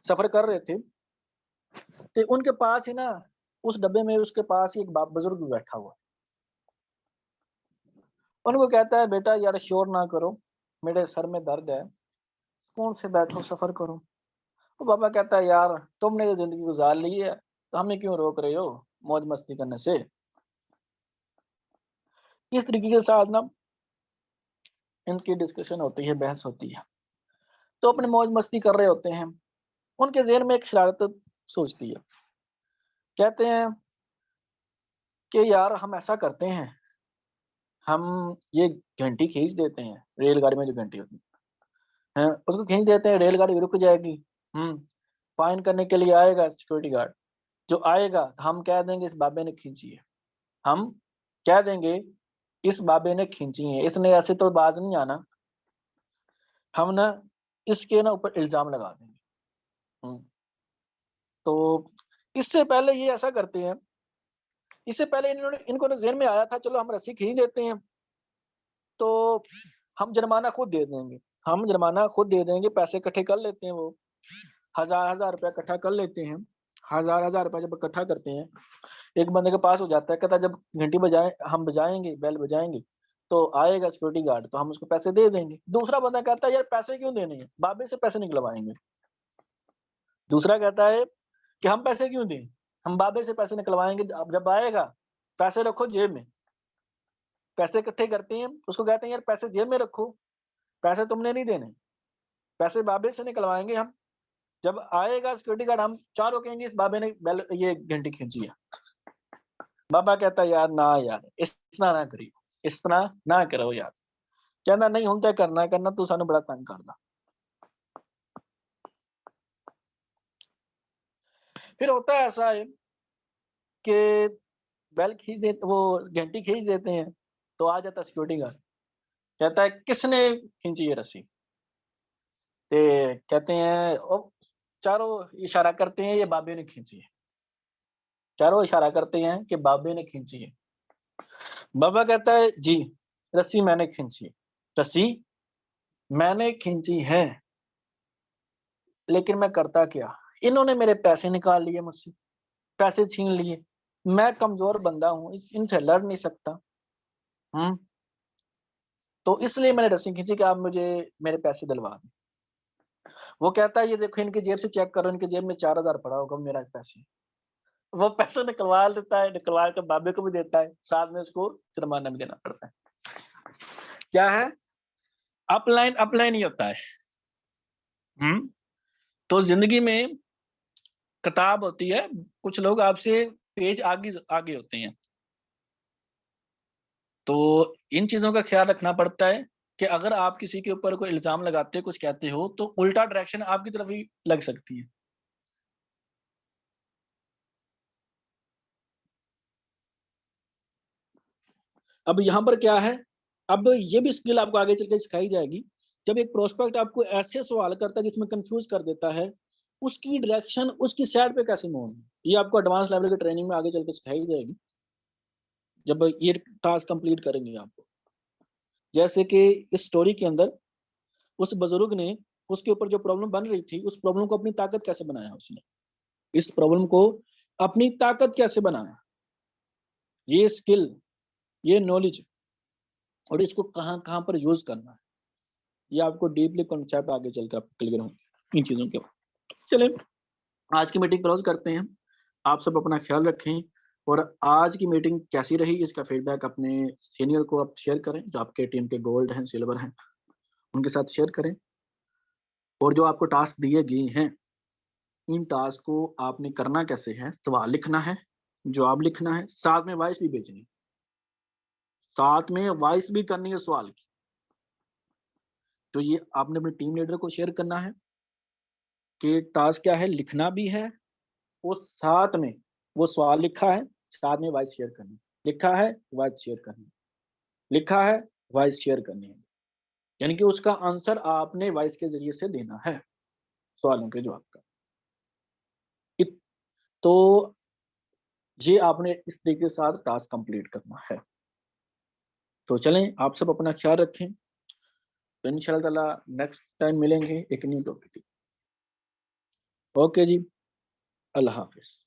सफर कर रहे थे। तो उनके पास ही ना, उस डब्बे में उसके पास ही एक बुजुर्ग बैठा हुआ। उनको कहता है, बेटा यार शोर ना करो, मेरे सर में दर्द है, सुकून से बैठो, सफर करो। तो पापा कहता है, यार तुमने तो जिंदगी गुजार ली है, तो हमें क्यों रोक रहे हो मौज मस्ती करने से। इस तरीके के साथ ना इनकी डिस्कशन होती है, बहस होती है। तो अपने मौज मस्ती कर रहे होते हैं, उनके ज़हन में एक शरारत सोचती है। कहते हैं कि यार हम ऐसा करते हैं, हम ये घंटी खींच देते हैं, रेलगाड़ी में जो घंटी होती है, उसको खींच देते हैं, रेलगाड़ी रुक जाएगी। फाइन करने के लिए आएगा सिक्योरिटी गार्ड, जो आएगा हम कह देंगे इस बाबे ने खींची है, हम कह देंगे इस बाबे ने खींची है, इसने ऐसे तो बाज नहीं आना, हम ना इसके ना ऊपर इल्जाम लगा देंगे। तो इससे पहले ये ऐसा करते हैं, इससे पहले इनको ना ज़हन में आया था, चलो हम रस्सी खींच देते हैं, तो हम जुर्माना खुद दे देंगे, हम जुर्माना खुद दे देंगे, पैसे इकट्ठे कर लेते हैं, वो 1000 रुपया इकट्ठा कर लेते हैं। 1000 रुपया जब इकट्ठा करते हैं, एक बंदे के पास हो जाता है, कहता है जब घंटी बजाए हम बजाएंगे, बेल बजाएंगे, तो आएगा सिक्योरिटी गार्ड, तो हम उसको पैसे दे देंगे। दूसरा बंदा कहता है, यार पैसे क्यों देने हैं, बाबे से पैसे निकलवाएंगे। दूसरा कहता है कि हम पैसे क्यों दें, हम बाबे से पैसे निकलवाएंगे, अब जब आएगा पैसे रखो जेब में। पैसे इकट्ठे करते हैं, उसको कहते हैं यार पैसे जेब में रखो, पैसे तुमने नहीं देने, पैसे बाबे से निकलवाएंगे हम, जब आएगा सिक्योरिटी गार्ड हम चारों कहेंगे इस बाबे ने बेल ये घंटी खींची है। बाबा कहता है, यार ना यार इस तरह ना करियो, इस तरह ना करो यार। कहना नहीं हुंदा करना तू सानू बड़ा तंग करदा। फिर होता है ऐसा है कि बेल खींच दे, वो घंटी खींच देते हैं, तो आ जाता सिक्योरिटी गार्ड, कहता है किसने खींची ये रस्सी। ते कहते हैं ओ, चारों इशारा करते हैं ये बाबे ने खींची है, चारों इशारा करते हैं कि बाबे ने खींची है। बाबा कहता है जी रस्सी मैंने खींची, रस्सी मैंने खींची है, लेकिन मैं करता क्या, इन्होंने मेरे पैसे निकाल लिए मुझसे, पैसे छीन लिए, मैं कमजोर बंदा हूँ, इनसे लड़ नहीं सकता। तो इसलिए मैंने रस्सी खींची कि आप मुझे मेरे पैसे दिलवा दें। वो कहता है ये देखो इनकी जेब से चेक करो, इनकी जेब में 4000 पड़ा होगा मेरा पैसे। वो पैसे निकलवा लेता है, निकलवा के बाबे को भी देता है, साथ में उसको जुर्माना भी देना पड़ता है। क्या है, अपलाइन अपलाइन ही होता है। तो जिंदगी में किताब होती है, कुछ लोग आपसे पेज आगे आगे होते हैं, तो इन चीजों का ख्याल रखना पड़ता है कि अगर आप किसी के ऊपर कोई इल्जाम लगाते हो, कुछ कहते हो, तो उल्टा डायरेक्शन आपकी तरफ ही लग सकती है। अब यहाँ पर क्या है, अब ये भी स्किल आपको आगे चल के सिखाई जाएगी। जब एक प्रोस्पेक्ट आपको ऐसे सवाल करता है जिसमें कंफ्यूज कर देता है, उसकी डायरेक्शन उसकी साइड पे कैसे मूव है, ये आपको एडवांस लेवल की ट्रेनिंग में आगे चल के सिखाई जाएगी जब ये टास्क कंप्लीट करेंगे आपको। जैसे कि इस स्टोरी के अंदर उस बुजुर्ग ने, उसके ऊपर जो प्रॉब्लम बन रही थी, उस प्रॉब्लम को अपनी ताकत कैसे बनाया, उसने इस प्रॉब्लम को अपनी ताकत कैसे बनाया, ये स्किल, ये नॉलेज, और इसको कहाँ कहाँ पर यूज करना है, ये आपको डीपली कॉन्सेप्ट आगे चलकर आपको क्लियर होंगे इन चीजों के। चले आज की मीटिंग क्लोज करते हैं। आप सब अपना ख्याल रखें, और आज की मीटिंग कैसी रही इसका फीडबैक अपने सीनियर को आप शेयर करें, जो आपके टीम के गोल्ड हैं, सिल्वर हैं, उनके साथ शेयर करें। और जो आपको टास्क दिए गए हैं, इन टास्क को आपने करना कैसे है, सवाल लिखना है, जवाब लिखना है, साथ में वॉइस भी भेजनी है, साथ में वॉइस भी करनी है सवाल की। तो ये आपने अपने टीम लीडर को शेयर करना है कि टास्क क्या है, लिखना भी है, और साथ में वो सवाल लिखा है, साथ में वॉइस शेयर करनी, लिखा है वॉइस शेयर करनी, लिखा है वॉइस शेयर करनी है, यानी कि उसका आंसर आपने वॉइस के जरिए से देना है सवालों के जवाब का। तो ये आपने इस तरीके के साथ टास्क कंप्लीट करना है। तो चलें, आप सब अपना ख्याल रखें। तो इंशाल्लाह ताला नेक्स्ट टाइम मिलेंगे एक न्यू टॉपिक। ओके जी, अल्लाह हाफिज।